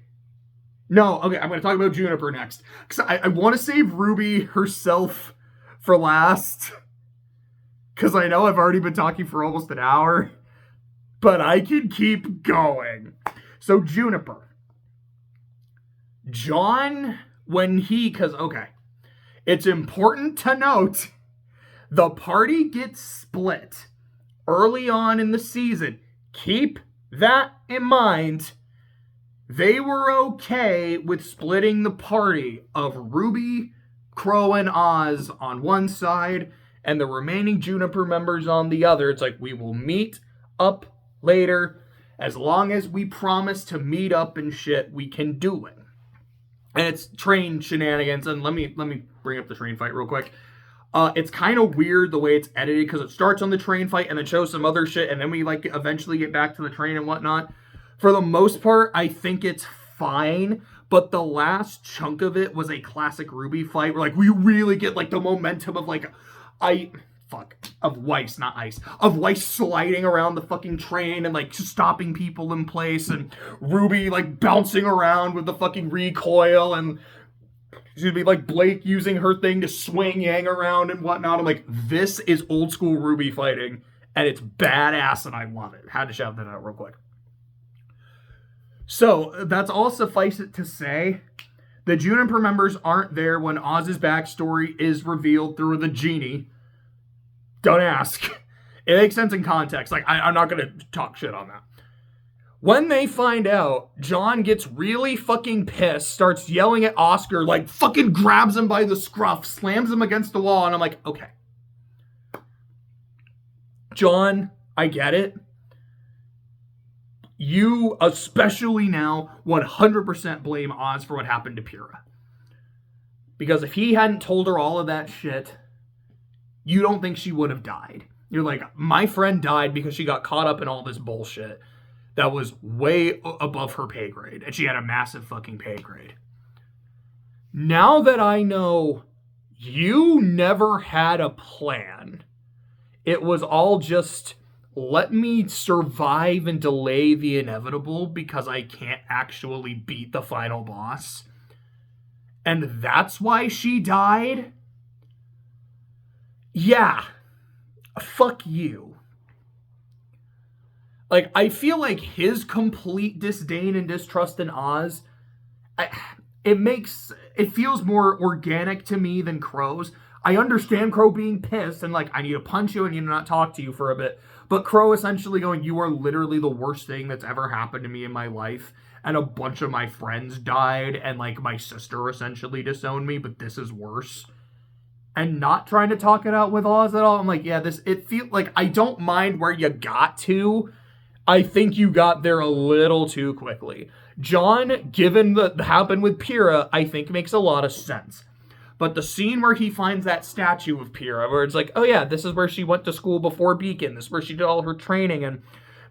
No, okay, I'm going to talk about Juniper next. Because I want to save RWBY herself for last. Because I know I've already been talking for almost an hour. But I can keep going. So Juniper. John, okay. It's important to note, the party gets split early on in the season. Keep that in mind. They were okay with splitting the party of RWBY, Crow, and Oz on one side, and the remaining Juniper members on the other. It's like, we will meet up later. As long as we promise to meet up and shit, we can do it. And it's train shenanigans. And let me bring up the train fight real quick. It's kind of weird the way it's edited because it starts on the train fight and then shows some other shit, and then we like eventually get back to the train and whatnot. For the most part, I think it's fine, but the last chunk of it was a classic RWBY fight where like we really get like the momentum of like of Weiss, not Ice, of Weiss sliding around the fucking train and like stopping people in place, and RWBY like bouncing around with the fucking recoil, and she'd be like Blake using her thing to swing Yang around and whatnot. I'm like, this is old school RWBY fighting, and it's badass, and I love it. Had to shout that out real quick. So that's all suffice it to say. The Juniper members aren't there when Oz's backstory is revealed through the genie. Don't ask. It makes sense in context. Like, I'm not going to talk shit on that. When they find out, John gets really fucking pissed, starts yelling at Oscar, like fucking grabs him by the scruff, slams him against the wall, and I'm like, okay. John, I get it. You, especially now, 100% blame Oz for what happened to Pyrrha. Because if he hadn't told her all of that shit, you don't think she would have died. You're like, my friend died because she got caught up in all this bullshit that was way above her pay grade. And she had a massive fucking pay grade. Now that I know you never had a plan, it was all just, let me survive and delay the inevitable because I can't actually beat the final boss. And that's why she died? Yeah, fuck you. Like, I feel like his complete disdain and distrust in Oz, it feels more organic to me than Crow's. I understand Crow being pissed and like, I need to punch you and need to not talk to you for a bit. But Crow essentially going, you are literally the worst thing that's ever happened to me in my life. And a bunch of my friends died and like my sister essentially disowned me, but this is worse. And not trying to talk it out with Oz at all. I'm like, yeah, it feels like I don't mind where you got to. I think you got there a little too quickly. John, given the happened with Pyrrha, I think makes a lot of sense. But the scene where he finds that statue of Pyrrha, where it's like, oh yeah, this is where she went to school before Beacon. This is where she did all her training. And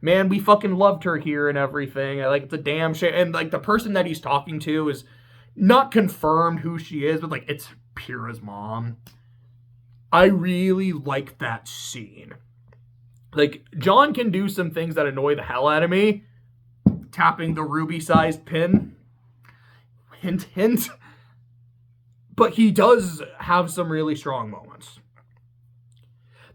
man, we fucking loved her here and everything. Like, it's a damn shame. And like the person that he's talking to is not confirmed who she is, but like it's Pyrrha's mom. I really like that scene. Like, John can do some things that annoy the hell out of me. Tapping the RWBY-sized pin. Hint, hint. But he does have some really strong moments.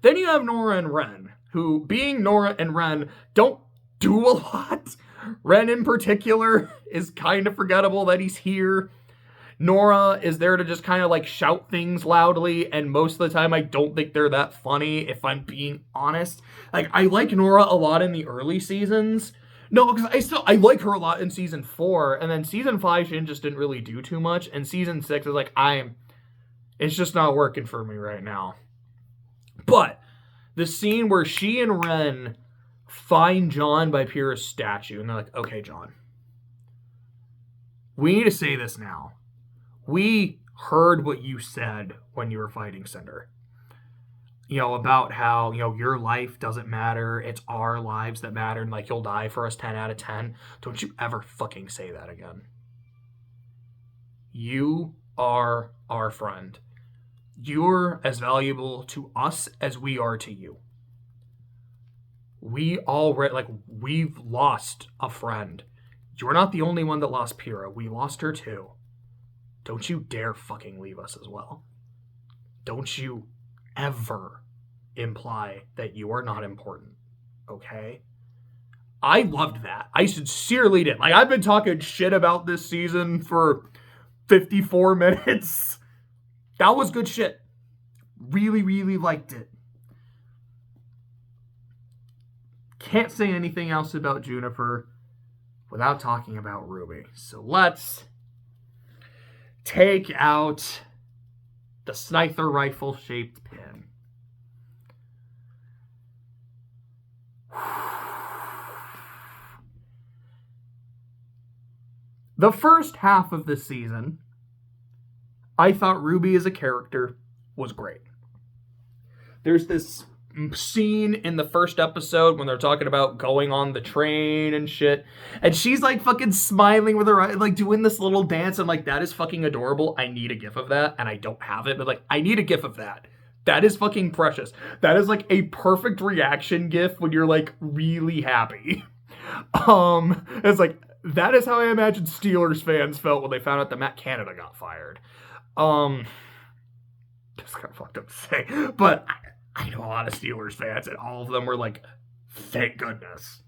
Then you have Nora and Ren, who, being Nora and Ren, don't do a lot. Ren, in particular, is kind of forgettable that he's here. Nora is there to just kind of like shout things loudly, and most of the time I don't think they're that funny, if I'm being honest. Like, I like Nora a lot in the early seasons. No, because I like her a lot in season 4, and then season 5 she just didn't really do too much, and season 6 is like, it's just not working for me right now. But the scene where she and Ren find John by Pyrrha's statue, and they're like, okay, John, we need to say this now. We heard what you said when you were fighting Cinder. You know, about how, you know, your life doesn't matter. It's our lives that matter. And like, you'll die for us 10 out of 10. Don't you ever fucking say that again. You are our friend. You're as valuable to us as we are to you. We've lost a friend. You're not the only one that lost Pyrrha. We lost her too. Don't you dare fucking leave us as well. Don't you ever imply that you are not important. Okay? I loved that. I sincerely did. Like, I've been talking shit about this season for 54 minutes. That was good shit. Really, really liked it. Can't say anything else about Juniper without talking about RWBY. So let's take out the sniper rifle shaped pin. The first half of the season, I thought RWBY as a character was great. There's this scene in the first episode when they're talking about going on the train and shit, and she's like fucking smiling with her, like doing this little dance. I'm like, that is fucking adorable. I need a gif of that, and I don't have it, but like, I need a gif of that. That is fucking precious. That is like a perfect reaction gif when you're like really happy. It's like, that is how I imagine Steelers fans felt when they found out that Matt Canada got fired. That's kind of fucked up to say, but I know a lot of Steelers fans, and all of them were like, thank goodness.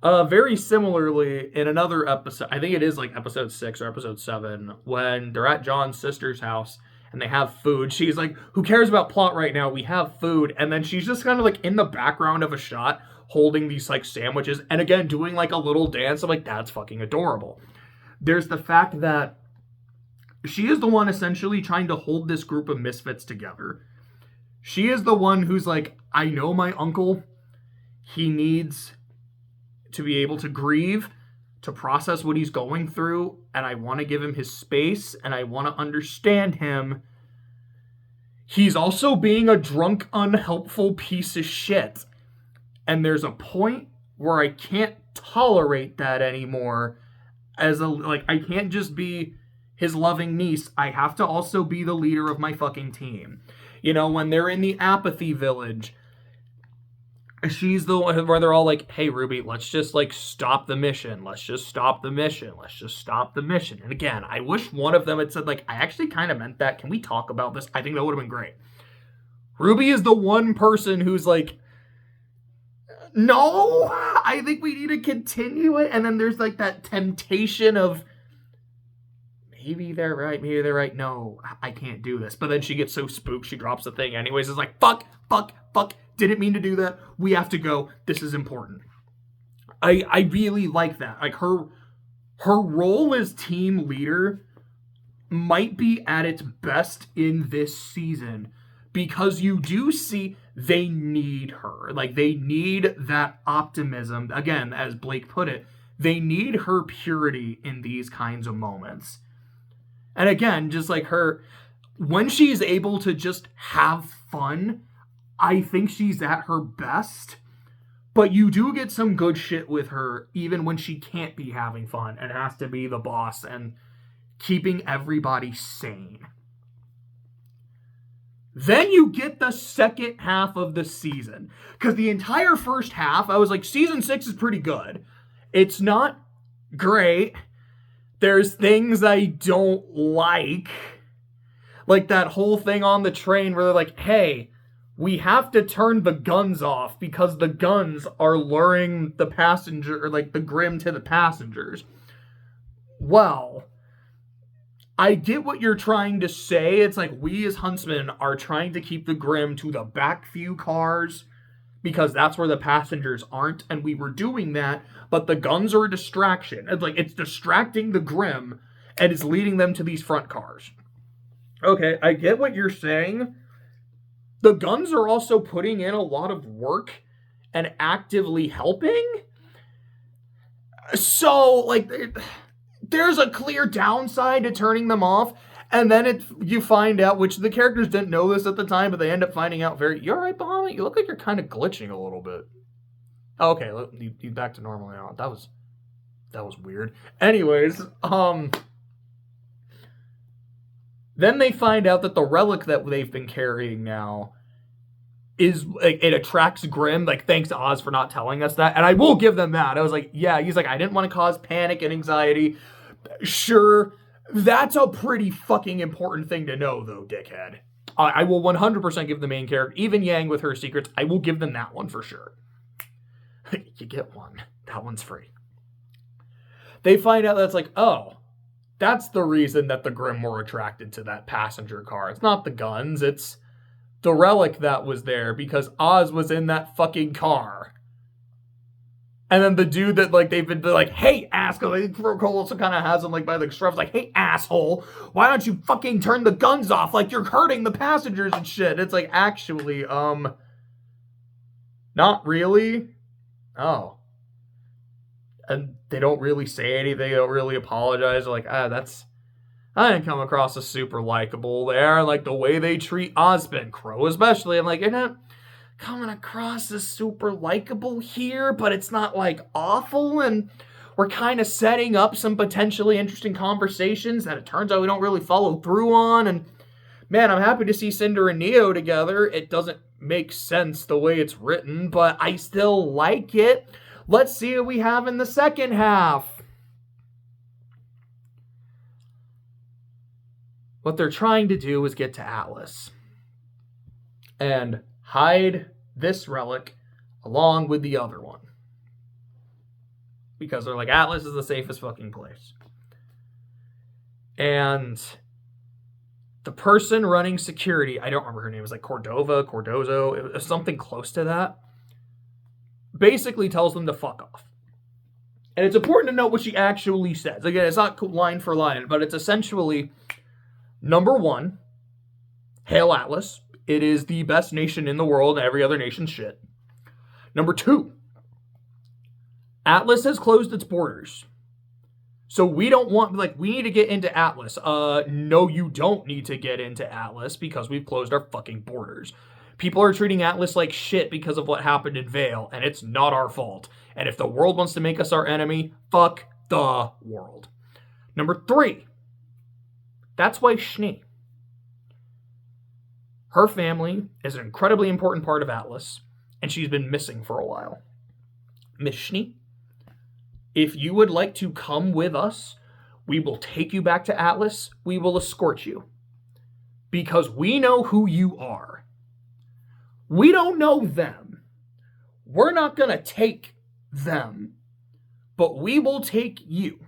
Very similarly, in another episode, I think it is like episode 6 or episode 7, when they're at John's sister's house and they have food, she's like, who cares about plot right now? We have food. And then she's just kind of like in the background of a shot holding these like sandwiches and again doing like a little dance. I'm like, that's fucking adorable. There's the fact that she is the one essentially trying to hold this group of misfits together. She is the one who's like, I know my uncle, he needs to be able to grieve, to process what he's going through, and I want to give him his space, and I want to understand him. He's also being a drunk, unhelpful piece of shit. And there's a point where I can't tolerate that anymore. I can't just be his loving niece. I have to also be the leader of my fucking team. You know, when they're in the apathy village, she's the one where they're all like, hey, Ruby, let's just like stop the mission. Let's just stop the mission. Let's just stop the mission. And again, I wish one of them had said like, I actually kind of meant that. Can we talk about this? I think that would have been great. Ruby is the one person who's like, no, I think we need to continue it. And then there's like that temptation of, maybe they're right. No, I can't do this. But then she gets so spooked, she drops the thing anyways. It's like, fuck. Didn't mean to do that. We have to go. This is important. I really like that. Like her role as team leader might be at its best in this season because you do see they need her. Like they need that optimism. Again, as Blake put it, they need her purity in these kinds of moments. And again, just like her, when she's able to just have fun, I think she's at her best. But you do get some good shit with her, even when she can't be having fun and has to be the boss and keeping everybody sane. Then you get the second half of the season. Because the entire first half, I was like, season 6 is pretty good. It's not great. There's things I don't like. Like that whole thing on the train where they're like, hey, we have to turn the guns off because the guns are luring the passenger, or like the Grimm to the passengers. Well, I get what you're trying to say. It's like we as huntsmen are trying to keep the Grimm to the back few cars because that's where the passengers aren't, and we were doing that, but the guns are a distraction. It's like it's distracting the Grimm and it's leading them to these front cars. Okay, I get what you're saying. The guns are also putting in a lot of work and actively helping. So, like, there's a clear downside to turning them off. And then you find out, which the characters didn't know this at the time, but they end up finding out you're right, Bahamut? You look like you're kind of glitching a little bit. Okay, you back to normal now. That was weird. Anyways, then they find out that the relic that they've been carrying now is, like, it attracts Grimm, like, thanks to Oz for not telling us that. And I will give them that. I was like, yeah, he's like, I didn't want to cause panic and anxiety. Sure, that's a pretty fucking important thing to know, though, dickhead. I will 100% give the main character, even Yang with her secrets, I will give them that one for sure. You get one. That one's free. They find out that's like, oh, that's the reason that the Grimm were attracted to that passenger car. It's not the guns, it's the relic that was there because Oz was in that fucking car. And then the dude that, like, they've been like, hey, asshole, Cole also kind of has him, like, by the scruff, like, hey, asshole, why don't you fucking turn the guns off? Like, you're hurting the passengers and shit. It's like, actually, not really. Oh. And they don't really say anything. They don't really apologize. They're like, that's I didn't come across as super likable there. Like, the way they treat Ozpin, Crow especially, I'm like, you're not coming across as super likable here, but it's not, like, awful, and we're kind of setting up some potentially interesting conversations that it turns out we don't really follow through on, and man, I'm happy to see Cinder and Neo together. It doesn't make sense the way it's written, but I still like it. Let's see what we have in the second half. What they're trying to do is get to Atlas and hide this relic along with the other one. Because they're like, Atlas is the safest fucking place. And the person running security, I don't remember her name, it was like Cardozo, it was something close to that, basically tells them to fuck off. And it's important to note what she actually says. Again, it's not line for line, but it's essentially, number one, hail Atlas. It is the best nation in the world, and every other nation's shit. Number two, Atlas has closed its borders. So we don't want, like, we need to get into Atlas. No, you don't need to get into Atlas because we've closed our fucking borders. People are treating Atlas like shit because of what happened in Vale, and it's not our fault. And if the world wants to make us our enemy, fuck the world. Number three, that's why Schnee. Her family is an incredibly important part of Atlas, and she's been missing for a while. Miss Schnee, if you would like to come with us, we will take you back to Atlas. We will escort you. Because we know who you are. We don't know them. We're not going to take them. But we will take you.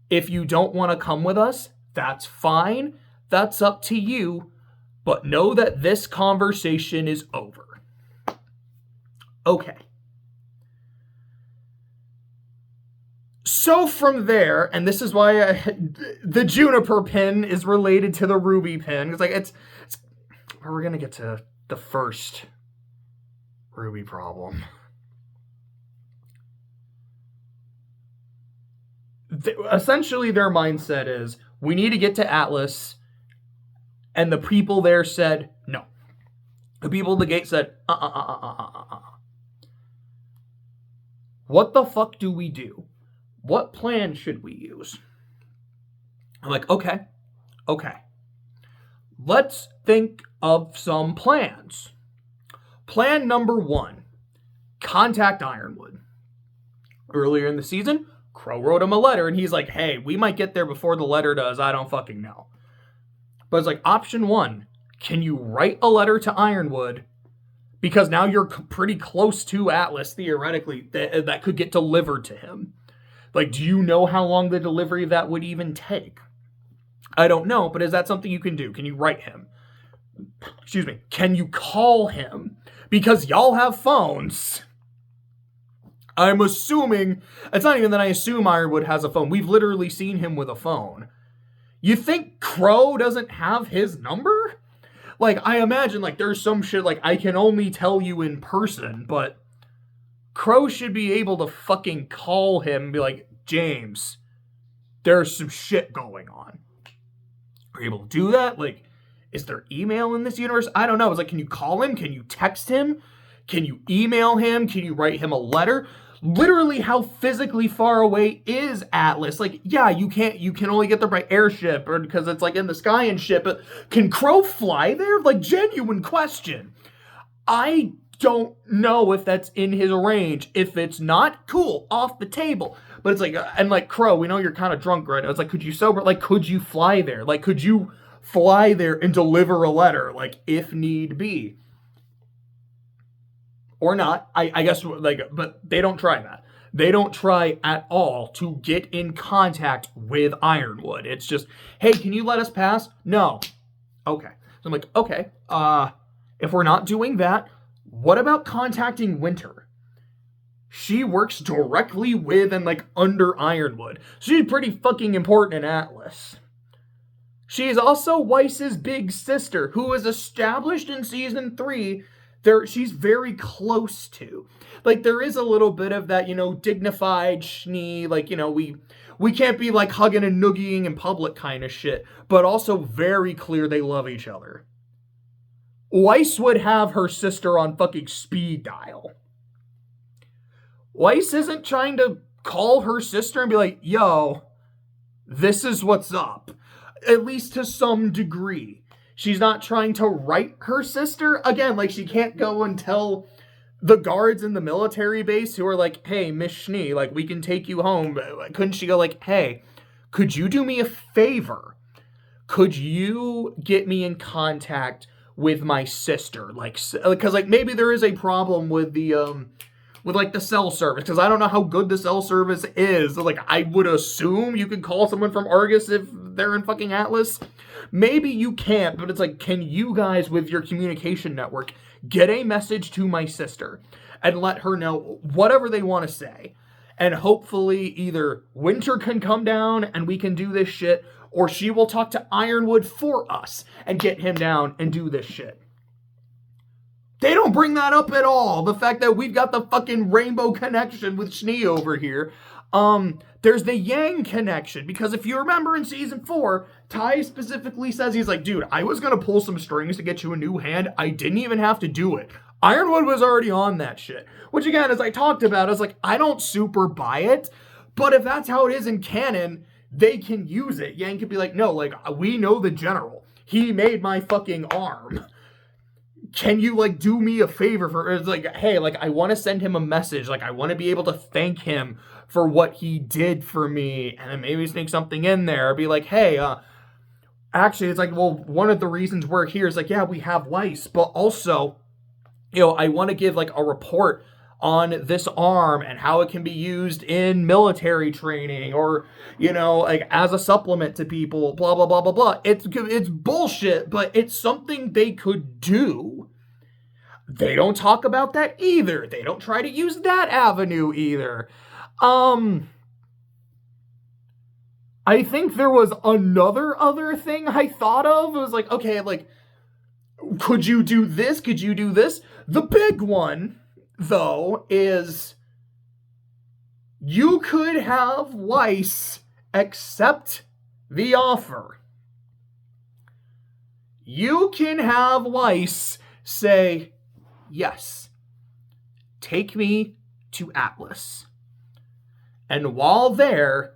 If you don't want to come with us, that's fine. That's up to you. But know that this conversation is over. Okay. So from there, and this is why the Juniper pin is related to the Ruby pin. It's like, it's we're going to get to the first Ruby problem. Essentially, their mindset is, we need to get to Atlas, and the people there said, no. The people at the gate said, What the fuck do we do? What plan should we use? I'm like, okay. Let's think of some plans. Plan number one, contact Ironwood. Earlier in the season, Crow wrote him a letter, and he's like, hey, we might get there before the letter does. I don't fucking know. But it's like, option one, can you write a letter to Ironwood? Because now you're pretty close to Atlas, theoretically, that could get delivered to him. Like, do you know how long the delivery of that would even take? I don't know, but is that something you can do? Can you write him? Excuse me. Can you call him? Because y'all have phones. I'm assuming, it's not even that I assume Ironwood has a phone. We've literally seen him with a phone. You think Crow doesn't have his number? Like, I imagine, like, there's some shit, like, I can only tell you in person, but Crow should be able to fucking call him and be like, James, there's some shit going on. Are you able to do that? Like, is there email in this universe? I don't know. It's like, can you call him? Can you text him? Can you email him? Can you write him a letter? Literally, how physically far away is Atlas? Like, yeah, you can only get there by airship, or because it's like in the sky and shit, but can Crow fly there? Like, genuine question. I don't know if that's in his range. If it's not, cool, off the table. But it's like, and like, Crow, we know you're kind of drunk right now. It's like, could you sober? Like, could you fly there? Like, could you fly there and deliver a letter? Like, if need be. Or not, I guess, like, but they don't try that. They don't try at all to get in contact with Ironwood. It's just, hey, can you let us pass? No. Okay. So I'm like, okay, if we're not doing that, what about contacting Winter? She works directly with and, like, under Ironwood. She's pretty fucking important in Atlas. She's also Weiss's big sister, who was established in Season 3. She's very close to. Like, there is a little bit of that, dignified Schnee, like, we We can't be like hugging and noogieing in public kind of shit, but also very clear they love each other. Weiss would have her sister on fucking speed dial. Weiss isn't trying to call her sister and be like, yo, this is what's up. At least to some degree. She's not trying to write her sister. Again, like, she can't go and tell the guards in the military base who are like, hey, Miss Schnee, like, we can take you home. Couldn't she go like, hey, could you do me a favor? Could you get me in contact with my sister? Like, because, like, maybe there is a problem with the, with, like, the cell service, because I don't know how good the cell service is. Like, I would assume you could call someone from Argus if they're in fucking Atlas. Maybe you can't, but it's like, can you guys, with your communication network, get a message to my sister and let her know whatever they want to say? And hopefully either Winter can come down and we can do this shit, or she will talk to Ironwood for us and get him down and do this shit. They don't bring that up at all. The fact that we've got the fucking rainbow connection with Schnee over here. There's the Yang connection, because if you remember in season 4, Ty specifically says, he's like, dude, I was going to pull some strings to get you a new hand. I didn't even have to do it. Ironwood was already on that shit. Which again, as I talked about, I was like, I don't super buy it. But if that's how it is in canon, they can use it. Yang could be like, no, like, we know the general. He made my fucking arm. Can you, like, do me a favor for, it's like, hey, like, I want to send him a message. Like, I want to be able to thank him for what he did for me. And then maybe sneak something in there. Be like, hey, actually, it's like, well, one of the reasons we're here is like, yeah, we have Weiss, but also, you know, I want to give, like, a report on this arm and how it can be used in military training, or, you know, like, as a supplement to people, blah, blah, blah, blah, blah. It's bullshit, but it's something they could do. They don't talk about that either. They don't try to use that avenue either. I think there was other thing I thought of. It was like, okay, like, could you do this? Could you do this? The big one, though, is you could have Weiss accept the offer. You can have Weiss say, yes, take me to Atlas. And while there,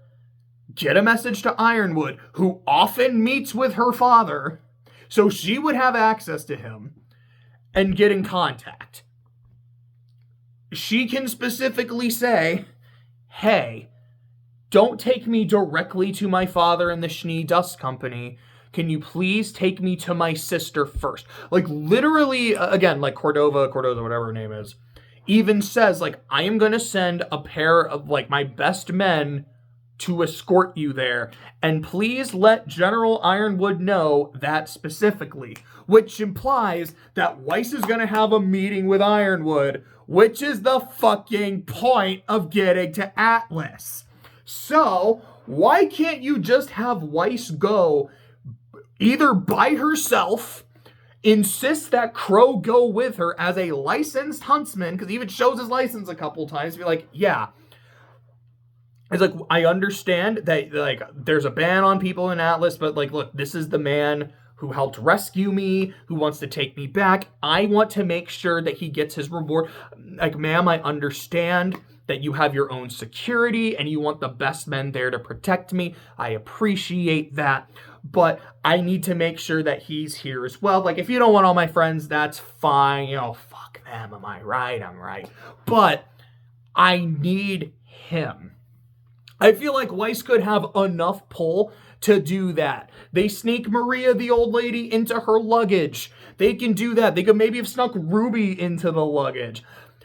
get a message to Ironwood, who often meets with her father, so she would have access to him, and get in contact. She can specifically say, hey, don't take me directly to my father in the Schnee Dust Company. Can you please take me to my sister first? Like, literally, again, like Cordova, whatever her name is, even says, like, I am going to send a pair of, like, my best men to escort you there. And please let General Ironwood know that specifically. Which implies that Weiss is going to have a meeting with Ironwood, which is the fucking point of getting to Atlas. So, why can't you just have Weiss go either by herself, insist that Crow go with her as a licensed huntsman, because he even shows his license a couple times, be like, yeah. It's like, I understand that, like, there's a ban on people in Atlas, but, like, look, this is the man who helped rescue me, who wants to take me back. I want to make sure that he gets his reward. Like, ma'am, I understand that you have your own security and you want the best men there to protect me. I appreciate that, but I need to make sure that he's here as well. Like, if you don't want all my friends, that's fine. You know, fuck them. Am I right? I'm right. But I need him. I feel like Weiss could have enough pull to do that. They sneak Maria, the old lady, into her luggage. They can do that. They could maybe have snuck RWBY into the luggage.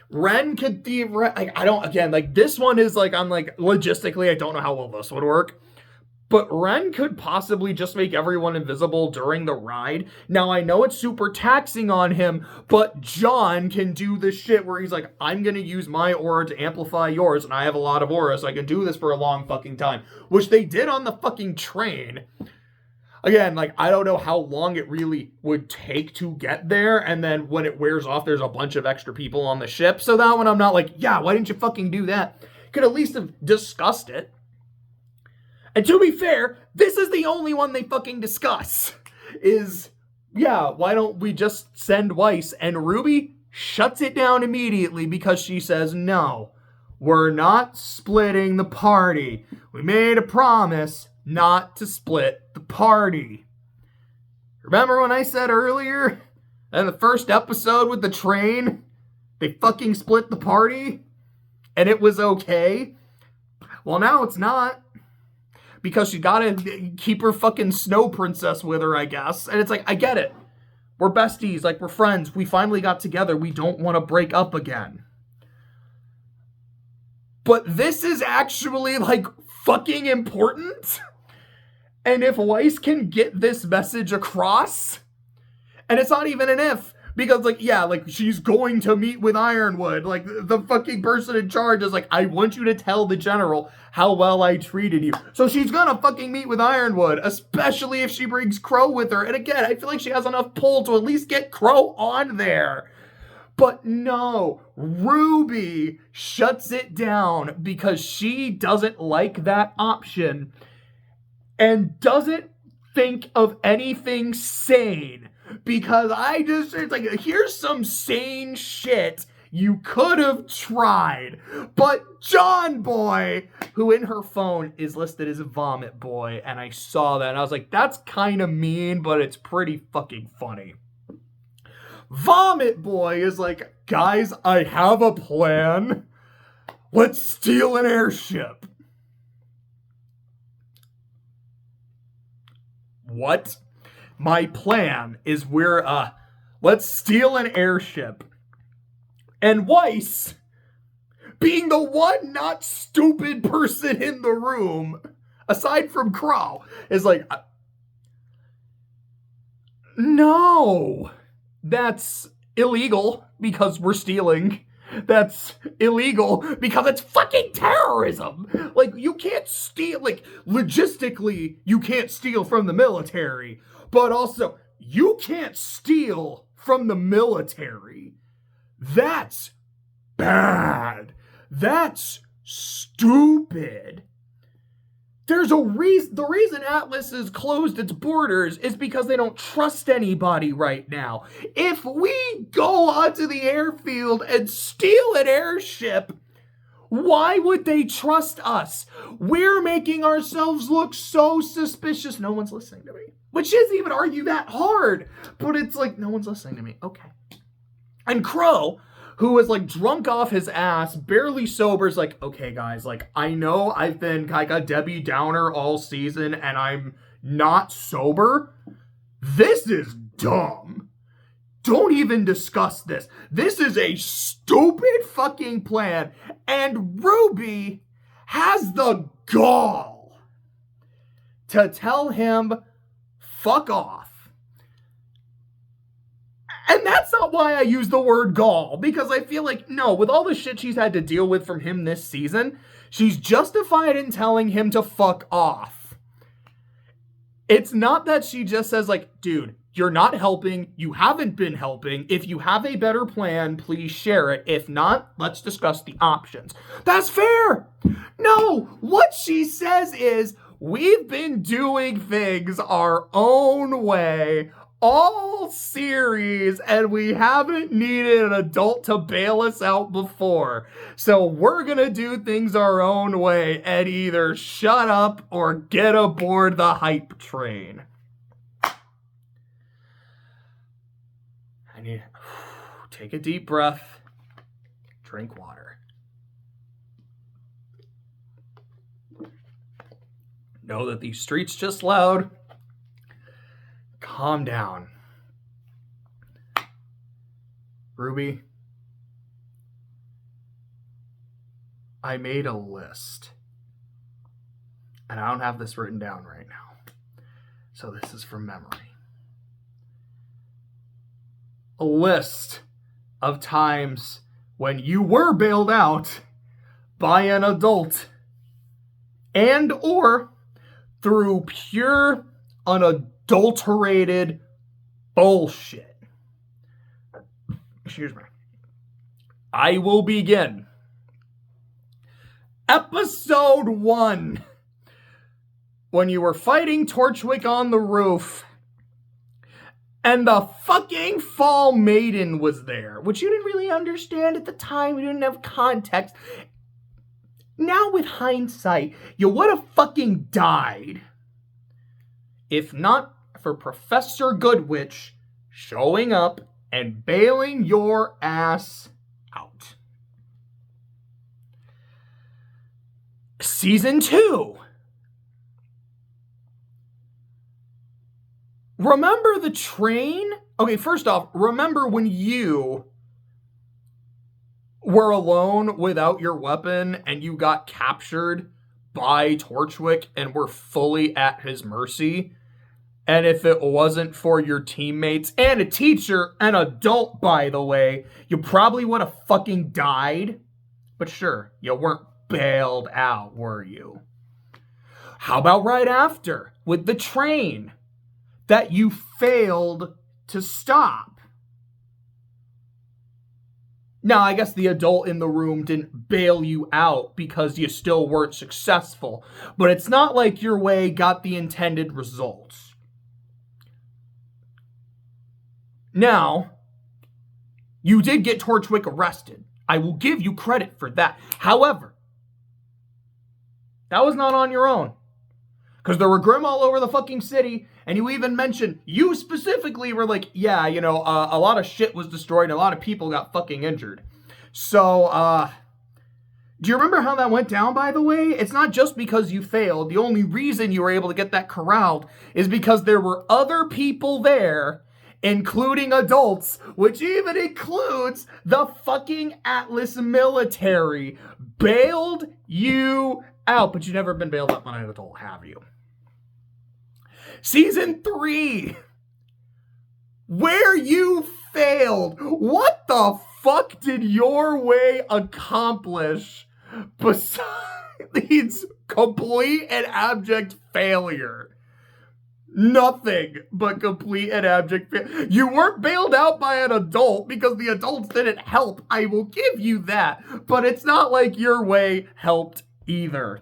Ren could like, I don't, again, like, this one is like, I'm like, logistically, I don't know how well this would work. But Ren could possibly just make everyone invisible during the ride. Now, I know it's super taxing on him, but John can do this shit where he's like, I'm going to use my aura to amplify yours, and I have a lot of aura, so I can do this for a long fucking time. Which they did on the fucking train. Again, like, I don't know how long it really would take to get there, and then when it wears off, there's a bunch of extra people on the ship. So that one, I'm not like, yeah, why didn't you fucking do that? Could at least have discussed it. And to be fair, this is the only one they fucking discuss. Is, yeah, why don't we just send Weiss? And RWBY shuts it down immediately because she says, no, we're not splitting the party. We made a promise not to split the party. Remember when I said earlier in the first episode with the train, they fucking split the party and it was okay? Well, now it's not. Because she gotta keep her fucking snow princess with her, I guess. And it's like, I get it. We're besties, like we're friends. We finally got together. We don't want to break up again. But this is actually like fucking important. And if Weiss can get this message across, and it's not even an if, because like, yeah, like she's going to meet with Ironwood. Like the fucking person in charge is like, I want you to tell the general how well I treated you. So she's gonna fucking meet with Ironwood, especially if she brings Crow with her. And again, I feel like she has enough pull to at least get Crow on there. But no, RWBY shuts it down because she doesn't like that option and doesn't think of anything sane. Because it's like, here's some sane shit you could have tried. But John Boy, who in her phone is listed as a Vomit Boy, and I saw that, and I was like, that's kind of mean, but it's pretty fucking funny. Vomit Boy is like, guys, I have a plan. Let's steal an airship. What? My plan is let's steal an airship. And Weiss, being the one not stupid person in the room, aside from Crow, is like, no, that's illegal because we're stealing. That's illegal because it's fucking terrorism. Like, you can't steal, like, logistically, you can't steal from the military. But also, you can't steal from the military. That's bad. That's stupid. There's a reason. The reason Atlas has closed its borders is because they don't trust anybody right now. If we go onto the airfield and steal an airship, why would they trust us? We're making ourselves look so suspicious. No one's listening to me. Which isn't even argue that hard. But it's like, no one's listening to me. Okay. And Crow, who was like drunk off his ass, barely sober, is like, okay, guys, like, I know I've been like a Debbie Downer all season and I'm not sober. This is dumb. Don't even discuss this. This is a stupid fucking plan. And RWBY has the gall to tell him, fuck off. And that's not why I use the word gall, because I feel like, no, with all the shit she's had to deal with from him this season, she's justified in telling him to fuck off. It's not that she just says, like, dude, you're not helping, you haven't been helping, if you have a better plan, please share it. If not, let's discuss the options. That's fair! No, what she says is, we've been doing things our own way all series, and we haven't needed an adult to bail us out before. So we're gonna do things our own way and either shut up or get aboard the hype train. I need to take a deep breath, drink water. Know that these streets just loud. Calm down. RWBY, I made a list. And I don't have this written down right now. So this is from memory. A list of times when you were bailed out by an adult and or through pure unadulterated bullshit. Excuse me. I will begin. Episode 1. when you were fighting Torchwick on the roof, and the fucking Fall Maiden was there, which you didn't really understand at the time. You didn't have context. Now, with hindsight, you would have fucking died if not for Professor Goodwitch showing up and bailing your ass out. Season 2. Remember the train? Okay, first off, remember when you were alone without your weapon and you got captured by Torchwick and were fully at his mercy? And if it wasn't for your teammates and a teacher, an adult, by the way, you probably would have fucking died. But sure, you weren't bailed out, were you? How about right after, with the train that you failed to stop? Now, I guess the adult in the room didn't bail you out because you still weren't successful, but it's not like your way got the intended results. Now, you did get Torchwick arrested. I will give you credit for that. However, that was not on your own. Because there were Grimm all over the fucking city, and you even mentioned, you specifically were like, yeah, you know, a lot of shit was destroyed, and a lot of people got fucking injured. So, do you remember how that went down, by the way? It's not just because you failed. The only reason you were able to get that corralled is because there were other people there, including adults, which even includes the fucking Atlas military, bailed you out. But you've never been bailed out by an adult, have you? Season 3, where you failed. What the fuck did your way accomplish besides complete and abject failure? Nothing but complete and abject failure. You weren't bailed out by an adult because the adults didn't help. I will give you that. But it's not like your way helped either.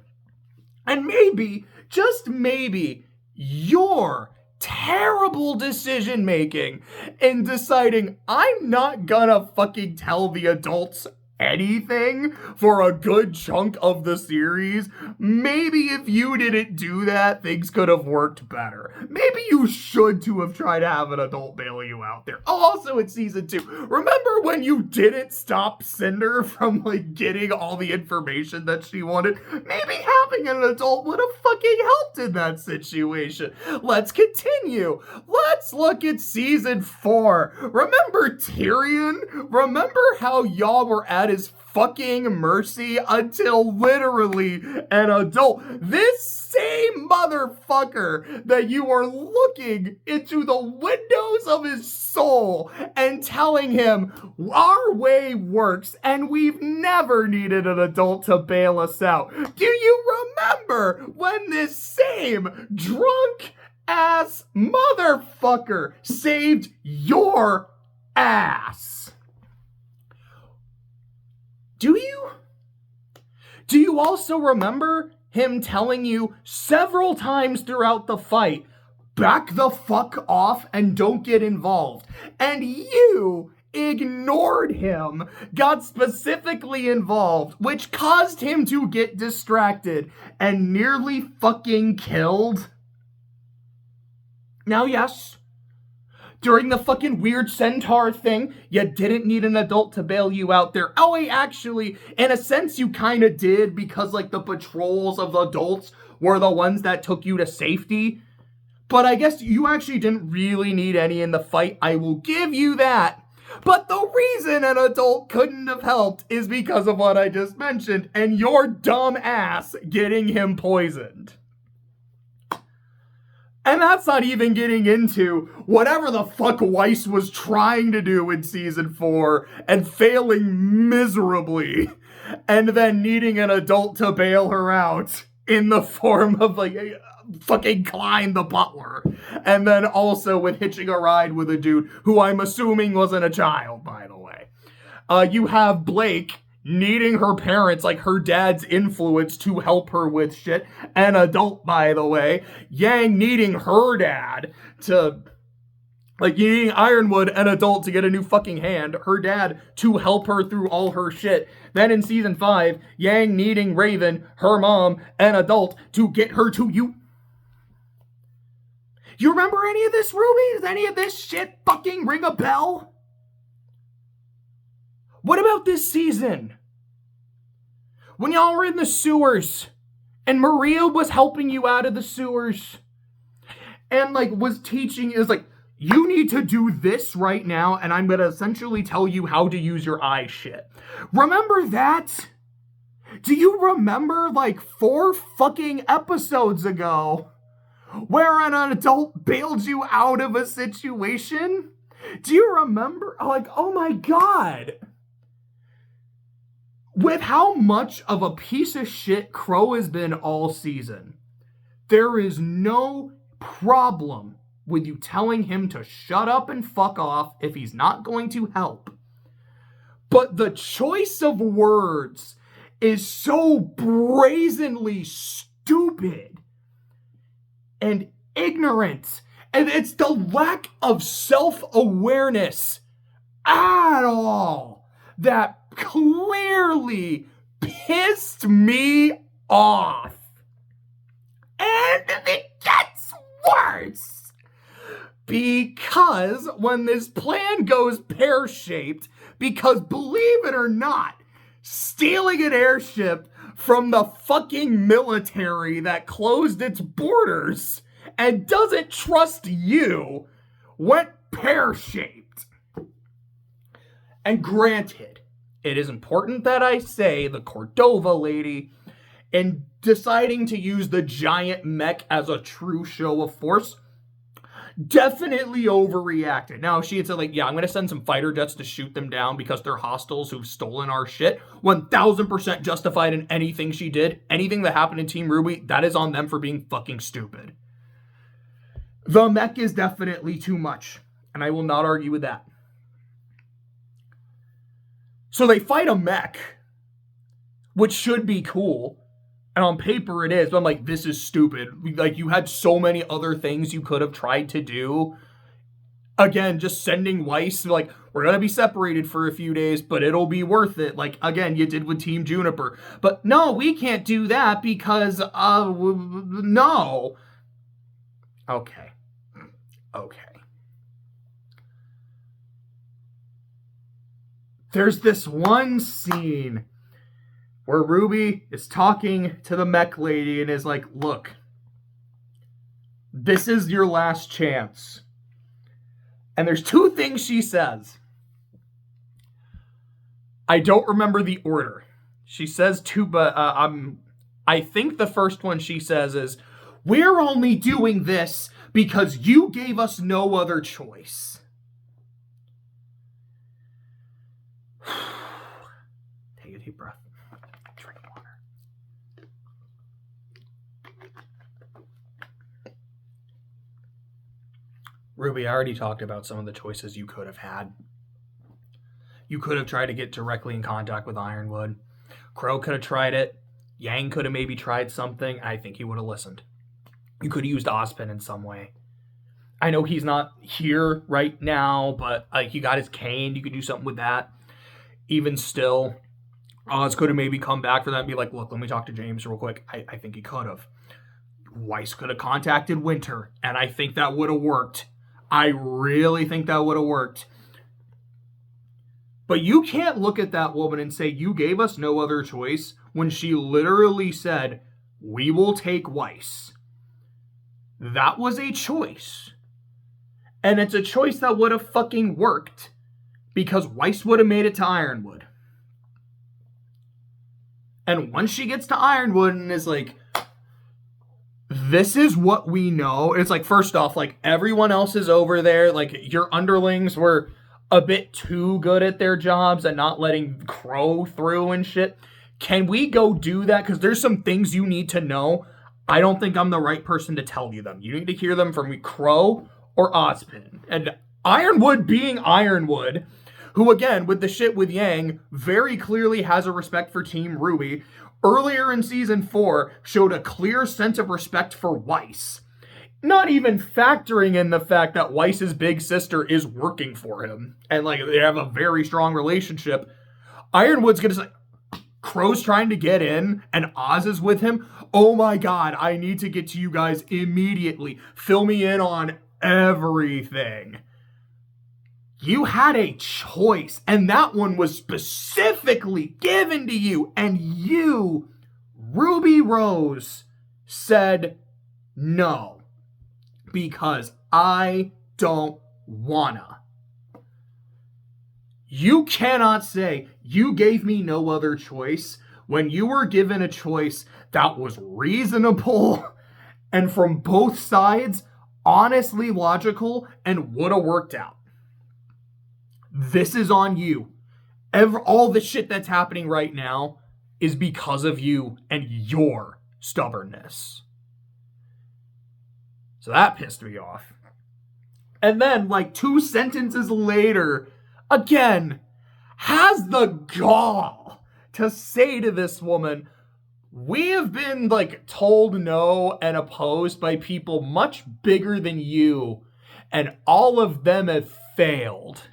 And maybe, just maybe, your terrible decision making in deciding I'm not gonna fucking tell the adults anything for a good chunk of the series. Maybe if you didn't do that, things could have worked better. Maybe you should to have tried to have an adult bail you out there. Also in season 2, remember when you didn't stop Cinder from like getting all the information that she wanted? Maybe having an adult would have fucking helped in that situation. Let's continue. Let's look at season 4. Remember Tyrion? Remember how y'all were at his fucking mercy until literally an adult, this same motherfucker that you are looking into the windows of his soul and telling him our way works and we've never needed an adult to bail us out. Do you remember when this same drunk ass motherfucker saved your ass? Do you? Do you also remember him telling you several times throughout the fight, back the fuck off and don't get involved? And you ignored him, got specifically involved, which caused him to get distracted and nearly fucking killed? Now, yes, during the fucking weird centaur thing, you didn't need an adult to bail you out there. Oh, wait, actually, in a sense, you kind of did because, like, the patrols of the adults were the ones that took you to safety. But I guess you actually didn't really need any in the fight. I will give you that. But the reason an adult couldn't have helped is because of what I just mentioned and your dumb ass getting him poisoned. And that's not even getting into whatever the fuck Weiss was trying to do in season 4 and failing miserably, and then needing an adult to bail her out in the form of like fucking Klein the butler, and then also with hitching a ride with a dude who I'm assuming wasn't a child, by the way. You have Blake needing her parents, like her dad's influence to help her with shit. An adult, by the way. Yang needing her dad to, like, needing Ironwood, an adult, to get a new fucking hand. Her dad to help her through all her shit. Then in season 5, Yang needing Raven, her mom, an adult, to get her to you. You remember any of this, RWBY? Does any of this shit fucking ring a bell? What about this season? When y'all were in the sewers and Maria was helping you out of the sewers and, like, was teaching you, like, you need to do this right now and I'm going to essentially tell you how to use your eye shit. Remember that? Do you remember, like, 4 fucking episodes ago where an adult bailed you out of a situation? Do you remember? Like, oh my God. With how much of a piece of shit Crow has been all season, there is no problem with you telling him to shut up and fuck off if he's not going to help. But the choice of words is so brazenly stupid and ignorant. And it's the lack of self-awareness at all that clearly pissed me off. And it gets worse. Because when this plan goes pear-shaped, because believe it or not, stealing an airship from the fucking military that closed its borders and doesn't trust you went pear-shaped. And granted, it is important that I say the Cordova lady, in deciding to use the giant mech as a true show of force, definitely overreacted. Now, if she had said, like, yeah, I'm going to send some fighter jets to shoot them down because they're hostiles who've stolen our shit, 1000% justified in anything she did. Anything that happened in Team RWBY, that is on them for being fucking stupid. The mech is definitely too much, and I will not argue with that. So they fight a mech, which should be cool, and on paper it is, but I'm like, this is stupid. Like, you had so many other things you could have tried to do. Again, just sending Weiss, like, we're going to be separated for a few days, but it'll be worth it. Like, again, you did with Team Juniper. But no, we can't do that because, no. Okay. There's this one scene where RWBY is talking to the mech lady and is like, look, this is your last chance. And there's 2 things she says. I don't remember the order. She says 2, but I think the first one she says is, we're only doing this because you gave us no other choice. Take a deep breath. Drink water. RWBY, I already talked about some of the choices you could have had. You could have tried to get directly in contact with Ironwood. Crow could have tried it. Yang could have maybe tried something. I think he would have listened. You could have used Ozpin in some way. I know he's not here right now, but he got his cane. You could do something with that. Even still, Oz could have maybe come back for that and be like, look, let me talk to James real quick. I think he could have. Weiss could have contacted Winter, and I think that would have worked. I really think that would have worked. But you can't look at that woman and say, you gave us no other choice, when she literally said, we will take Weiss. That was a choice. And it's a choice that would have fucking worked, because Weiss would have made it to Ironwood. And once she gets to Ironwood and is like, this is what we know. It's like, first off, like, everyone else is over there. Like, your underlings were a bit too good at their jobs and not letting Crow through and shit. Can we go do that? Because there's some things you need to know. I don't think I'm the right person to tell you them. You need to hear them from Crow or Ozpin. And Ironwood being Ironwood, who again, with the shit with Yang, very clearly has a respect for Team RWBY, earlier in season 4 showed a clear sense of respect for Weiss. Not even factoring in the fact that Weiss's big sister is working for him. And like they have a very strong relationship. Ironwood's gonna say, Crow's trying to get in and Oz is with him. Oh my god, I need to get to you guys immediately. Fill me in on everything. You had a choice, and that one was specifically given to you, and you, Ruby Rose, said no, because I don't wanna. You cannot say you gave me no other choice when you were given a choice that was reasonable and from both sides honestly logical and would have worked out. This is on you. All the shit that's happening right now is because of you and your stubbornness. So that pissed me off. And then, like 2 sentences later, again, has the gall to say to this woman, we have been like told no and opposed by people much bigger than you, and all of them have failed.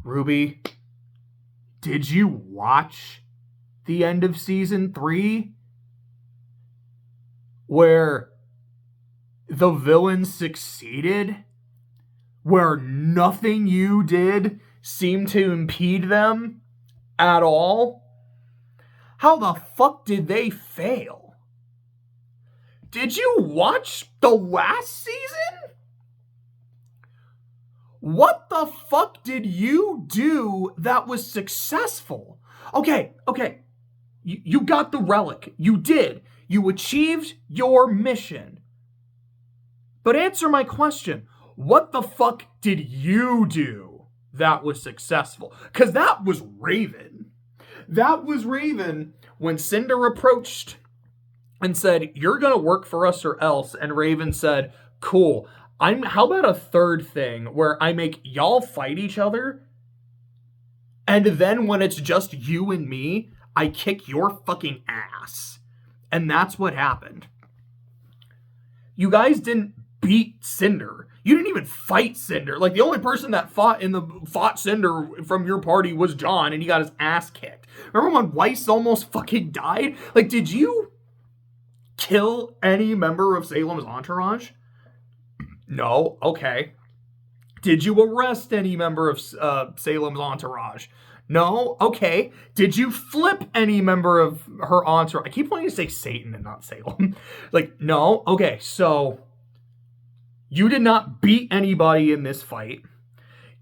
Ruby, did you watch the end of season 3? Where the villain succeeded? Where nothing you did seemed to impede them at all? How the fuck did they fail? Did you watch the last season? What the fuck did you do that was successful? Okay. You got the relic. You did. You achieved your mission. But answer my question. What the fuck did you do that was successful? Because that was Raven. That was Raven when Cinder approached and said, you're going to work for us or else. And Raven said, cool. How about a third thing where I make y'all fight each other, and then when it's just you and me, I kick your fucking ass. And that's what happened. You guys didn't beat Cinder. You didn't even fight Cinder. Like, the only person that fought Cinder from your party was John, and he got his ass kicked. Remember when Weiss almost fucking died? Like, did you kill any member of Salem's entourage? No. Okay. Did you arrest any member of Salem's entourage? No. Okay. Did you flip any member of her entourage? I keep wanting to say Satan and not Salem. Like, no. Okay. So you did not beat anybody in this fight.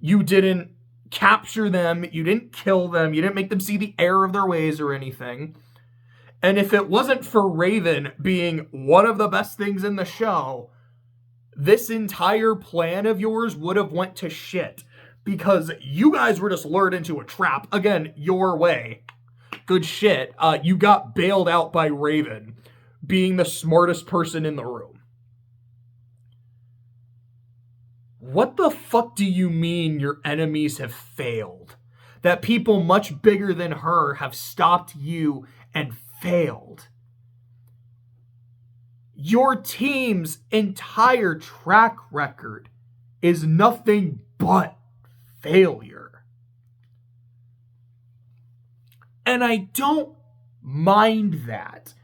You didn't capture them. You didn't kill them. You didn't make them see the error of their ways or anything. And if it wasn't for Raven being one of the best things in the show, this entire plan of yours would have went to shit. Because you guys were just lured into a trap. Again, your way. Good shit. You got bailed out by Raven being the smartest person in the room. What the fuck do you mean your enemies have failed? That people much bigger than her have stopped you and failed? Your team's entire track record is nothing but failure. And I don't mind that.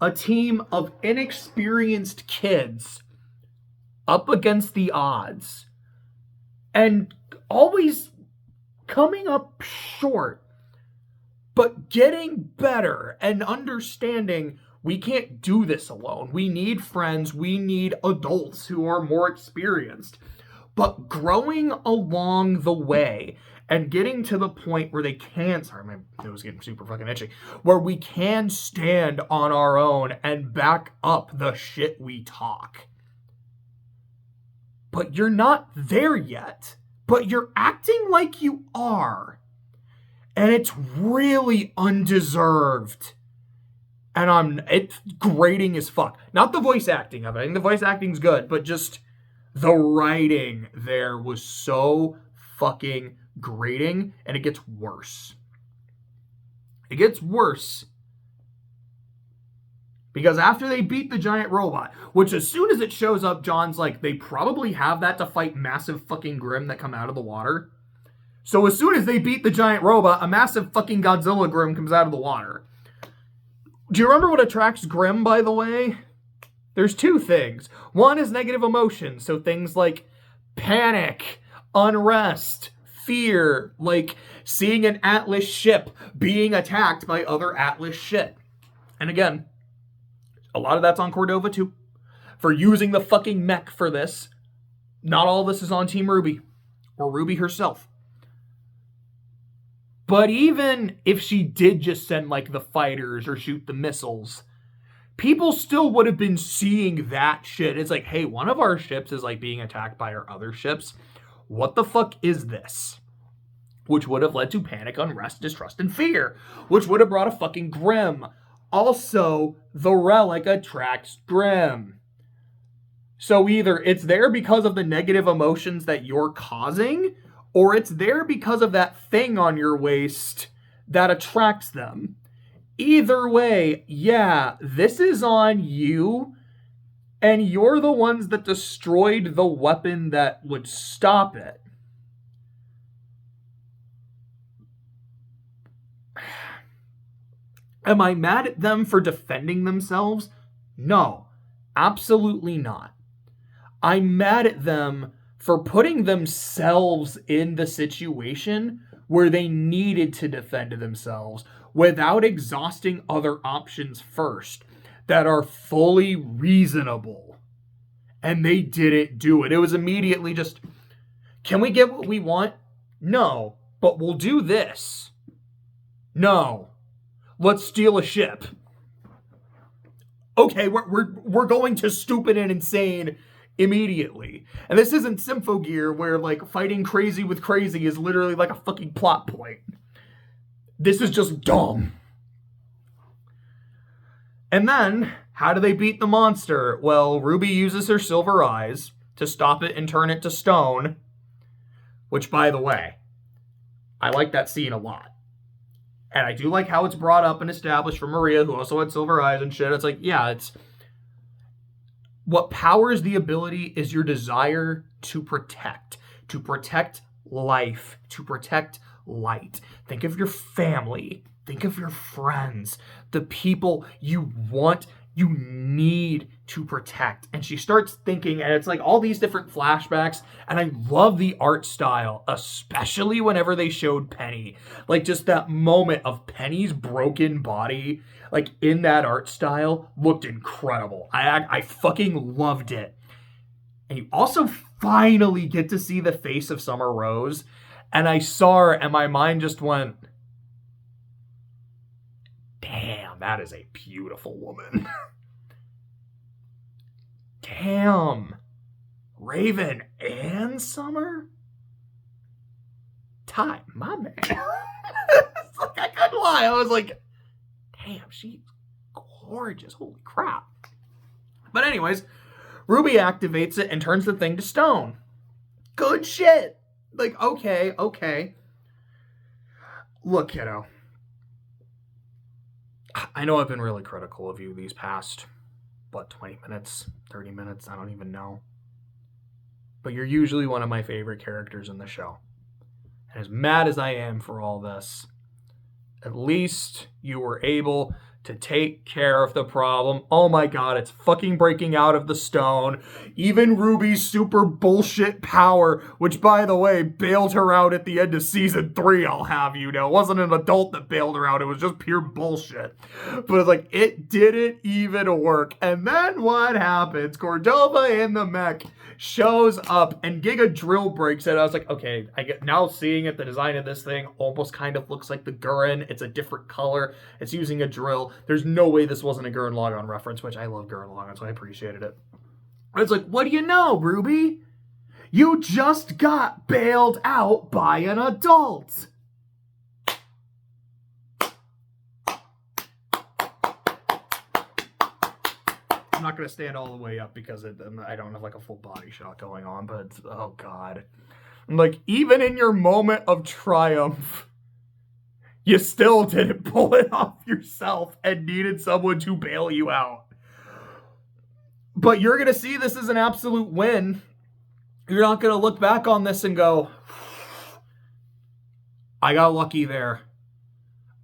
A team of inexperienced kids up against the odds and always coming up short, but getting better and understanding we can't do this alone. We need friends. We need adults who are more experienced. But growing along the way and getting to the point where they can, sorry, my nose is getting super fucking itchy, where we can stand on our own and back up the shit we talk. But you're not there yet. But you're acting like you are. And it's really undeserved. And it's grating as fuck. Not the voice acting of it. I think the voice acting's good, but just The writing there was so fucking grating, and it gets worse. It gets worse. Because after they beat the giant robot, which as soon as it shows up, John's like, they probably have that to fight massive fucking Grimm that come out of the water. So as soon as they beat the giant robot, a massive fucking Godzilla Grimm comes out of the water. Do you remember what attracts Grimm, by the way? There's two things. One is negative emotions, so things like panic, unrest, fear, like seeing an Atlas ship being attacked by other Atlas shit. And again, a lot of that's on Cordova too. For using the fucking mech for this. Not all this is on Team RWBY. Or RWBY herself. But even if she did just send like the fighters or shoot the missiles, people still would have been seeing that shit. It's like, hey, one of our ships is like being attacked by our other ships. What the fuck is this? Which would have led to panic, unrest, distrust, and fear. Which would have brought a fucking Grimm. Also, the relic attracts Grimm. So either it's there because of the negative emotions that you're causing, or it's there because of that thing on your waist that attracts them. Either way, yeah, this is on you, and you're the ones that destroyed the weapon that would stop it. Am I mad at them for defending themselves? No, absolutely not. I'm mad at them for putting themselves in the situation where they needed to defend themselves without exhausting other options first that are fully reasonable. And they didn't do it. It was immediately just, can we get what we want? No, but we'll do this. No. Let's steal a ship. Okay, we're going to stupid and insane immediately. And this isn't Symphogear where like fighting crazy with crazy is literally like a fucking plot point. This is just dumb. And then, how do they beat the monster? Well, RWBY uses her silver eyes to stop it and turn it to stone. Which, by the way, I like that scene a lot. And I do like how it's brought up and established for Maria, who also had silver eyes and shit. It's like, yeah, it's... What powers the ability is your desire to protect life, to protect light. Think of your family. Think of your friends. The people you want, you need to protect. And she starts thinking, and it's like all these different flashbacks, and I love the art style, especially whenever they showed Penny. Like just that moment of Penny's broken body, like in that art style, looked incredible. I fucking loved it. And you also finally get to see the face of Summer Rose, and I saw her, and my mind just went, damn, that is a beautiful woman. Damn. Raven and Summer? Ty, my man. It's like, I couldn't lie. I was like, damn, she's gorgeous. Holy crap. But anyways, RWBY activates it and turns the thing to stone. Good shit. Like, okay. Look, kiddo. I know I've been really critical of you these past, 20 minutes, 30 minutes, I don't even know. But you're usually one of my favorite characters in the show. And as mad as I am for all this, at least you were able to take care of the problem. Oh my god, it's fucking breaking out of the stone. Even RWBY's super bullshit power, which by the way, bailed her out at the end of season 3, I'll have you know. It wasn't an adult that bailed her out, it was just pure bullshit. But it's like, it didn't even work. And then what happens? Cordova in the mech shows up and Giga drill breaks it. I was like, okay, I get now seeing it, the design of this thing almost kind of looks like the Gurren. It's a different color. It's using a drill. There's no way this wasn't a Gurren Lagann reference, which I love Gurren Lagann, so I appreciated it. It's like, what do you know, RWBY? You just got bailed out by an adult. not going to stand all the way up because I don't have like a full body shot going on, but oh God. Like, even in your moment of triumph, you still didn't pull it off yourself and needed someone to bail you out. But you're going to see this as an absolute win. You're not going to look back on this and go, I got lucky there.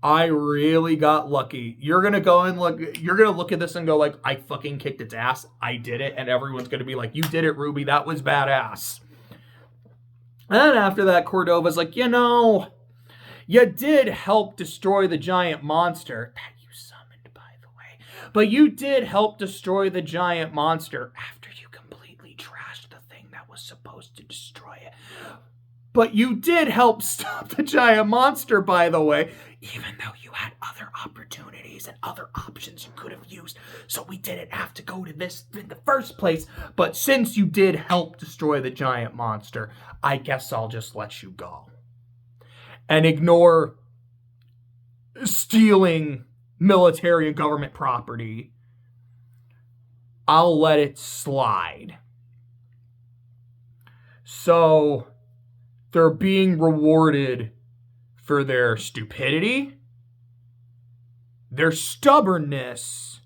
I really got lucky. You're going to go and you're going to look at this and go like, I fucking kicked its ass. I did it. And everyone's going to be like, you did it, RWBY. That was badass. And then after that, Cordova's like, you did help destroy the giant monster that you summoned, by the way. But you did help destroy the giant monster after you completely trashed the thing that was supposed to destroy it. But you did help stop the giant monster, by the way, even though you had other opportunities and other options you could have used. So we didn't have to go to this in the first place. But since you did help destroy the giant monster, I guess I'll just let you go. And ignore stealing military and government property. I'll let it slide. So they're being rewarded for their stupidity, their stubbornness,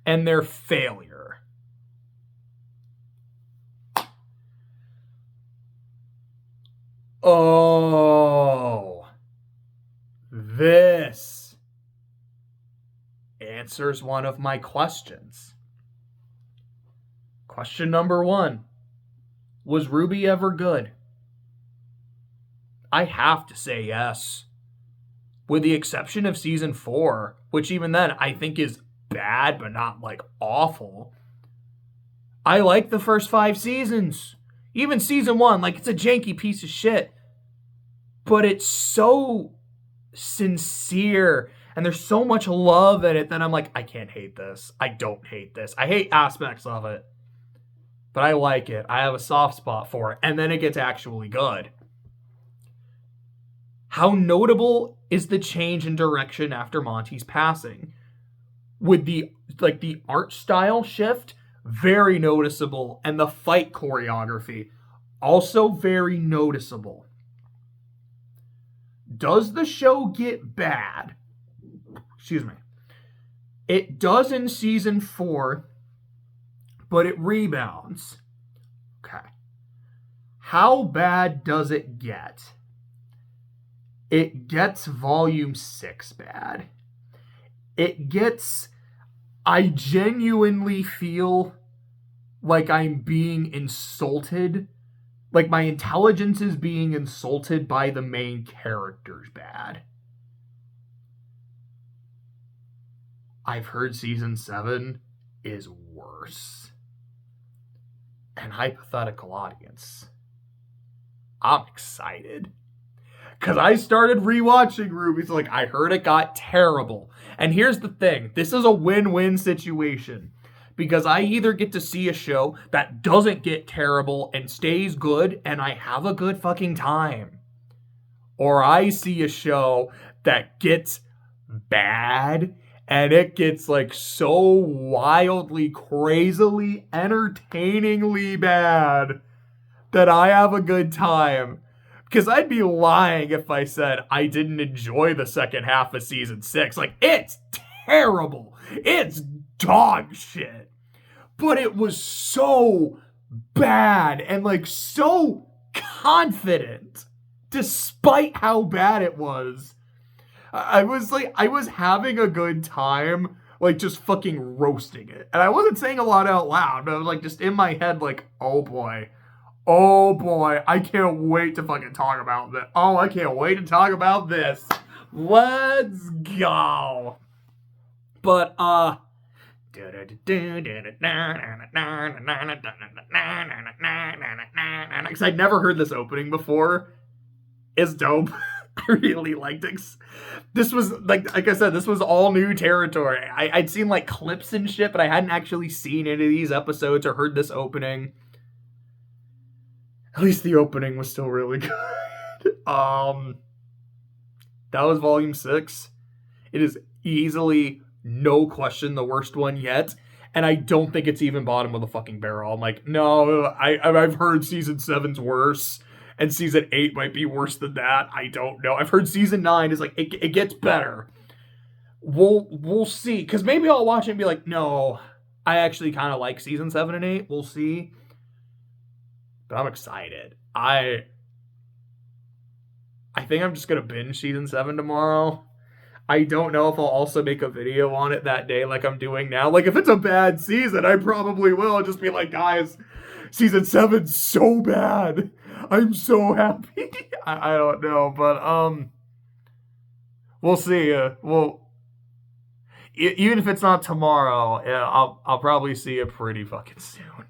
and their failure. Oh, this answers one of my questions. Question number 1. Was RWBY ever good? I have to say yes. With the exception of season 4, which even then I think is bad, but not like awful. I like the first 5 seasons. Even season 1, like it's a janky piece of shit. But it's so sincere and there's so much love in it that I'm like, I can't hate this. I don't hate this. I hate aspects of it. But I like it. I have a soft spot for it. And then it gets actually good. How notable is the change in direction after Monty's passing? With the art style shift, very noticeable, and the fight choreography, also very noticeable. Does the show get bad? Excuse me. It does in season 4, but it rebounds. Okay. How bad does it get? It gets volume 6 bad. It gets, I genuinely feel like I'm being insulted. Like my intelligence is being insulted by the main characters bad. I've heard season 7 is worse. And hypothetical audience, I'm excited. Because I started rewatching RWBY, so like I heard it got terrible. And here's the thing, this is a win-win situation. Because I either get to see a show that doesn't get terrible and stays good, and I have a good fucking time. Or I see a show that gets bad, and it gets like so wildly, crazily, entertainingly bad that I have a good time. Because I'd be lying if I said I didn't enjoy the second half of season 6. Like, it's terrible. It's dog shit. But it was so bad and like so confident despite how bad it was. I was having a good time, like just fucking roasting it. And I wasn't saying a lot out loud, but I was like just in my head like, oh boy, I can't wait to fucking talk about this. Oh, I can't wait to talk about this. Let's go. But, because I'd never heard this opening before. It's dope. I really liked it. This was, like I said, this was all new territory. I'd seen, like, clips and shit, but I hadn't actually seen any of these episodes or heard this opening. At least the opening was still really good. That was volume 6. It is easily, no question, the worst one yet. and I don't think it's even bottom of the fucking barrel. I'm like, no, I've heard season 7's worse, and season 8 might be worse than that. I don't know. I've heard season 9 is like it gets better. We'll see, because maybe I'll watch it and be like, no, I actually kind of like season 7 and 8. We'll see. But I'm excited. I think I'm just gonna binge season 7 tomorrow. I don't know if I'll also make a video on it that day like I'm doing now. Like, if it's a bad season, I probably will. I'll just be like, guys, season 7's so bad. I'm so happy. I don't know, but we'll see. Even if it's not tomorrow, I'll probably see it pretty fucking soon.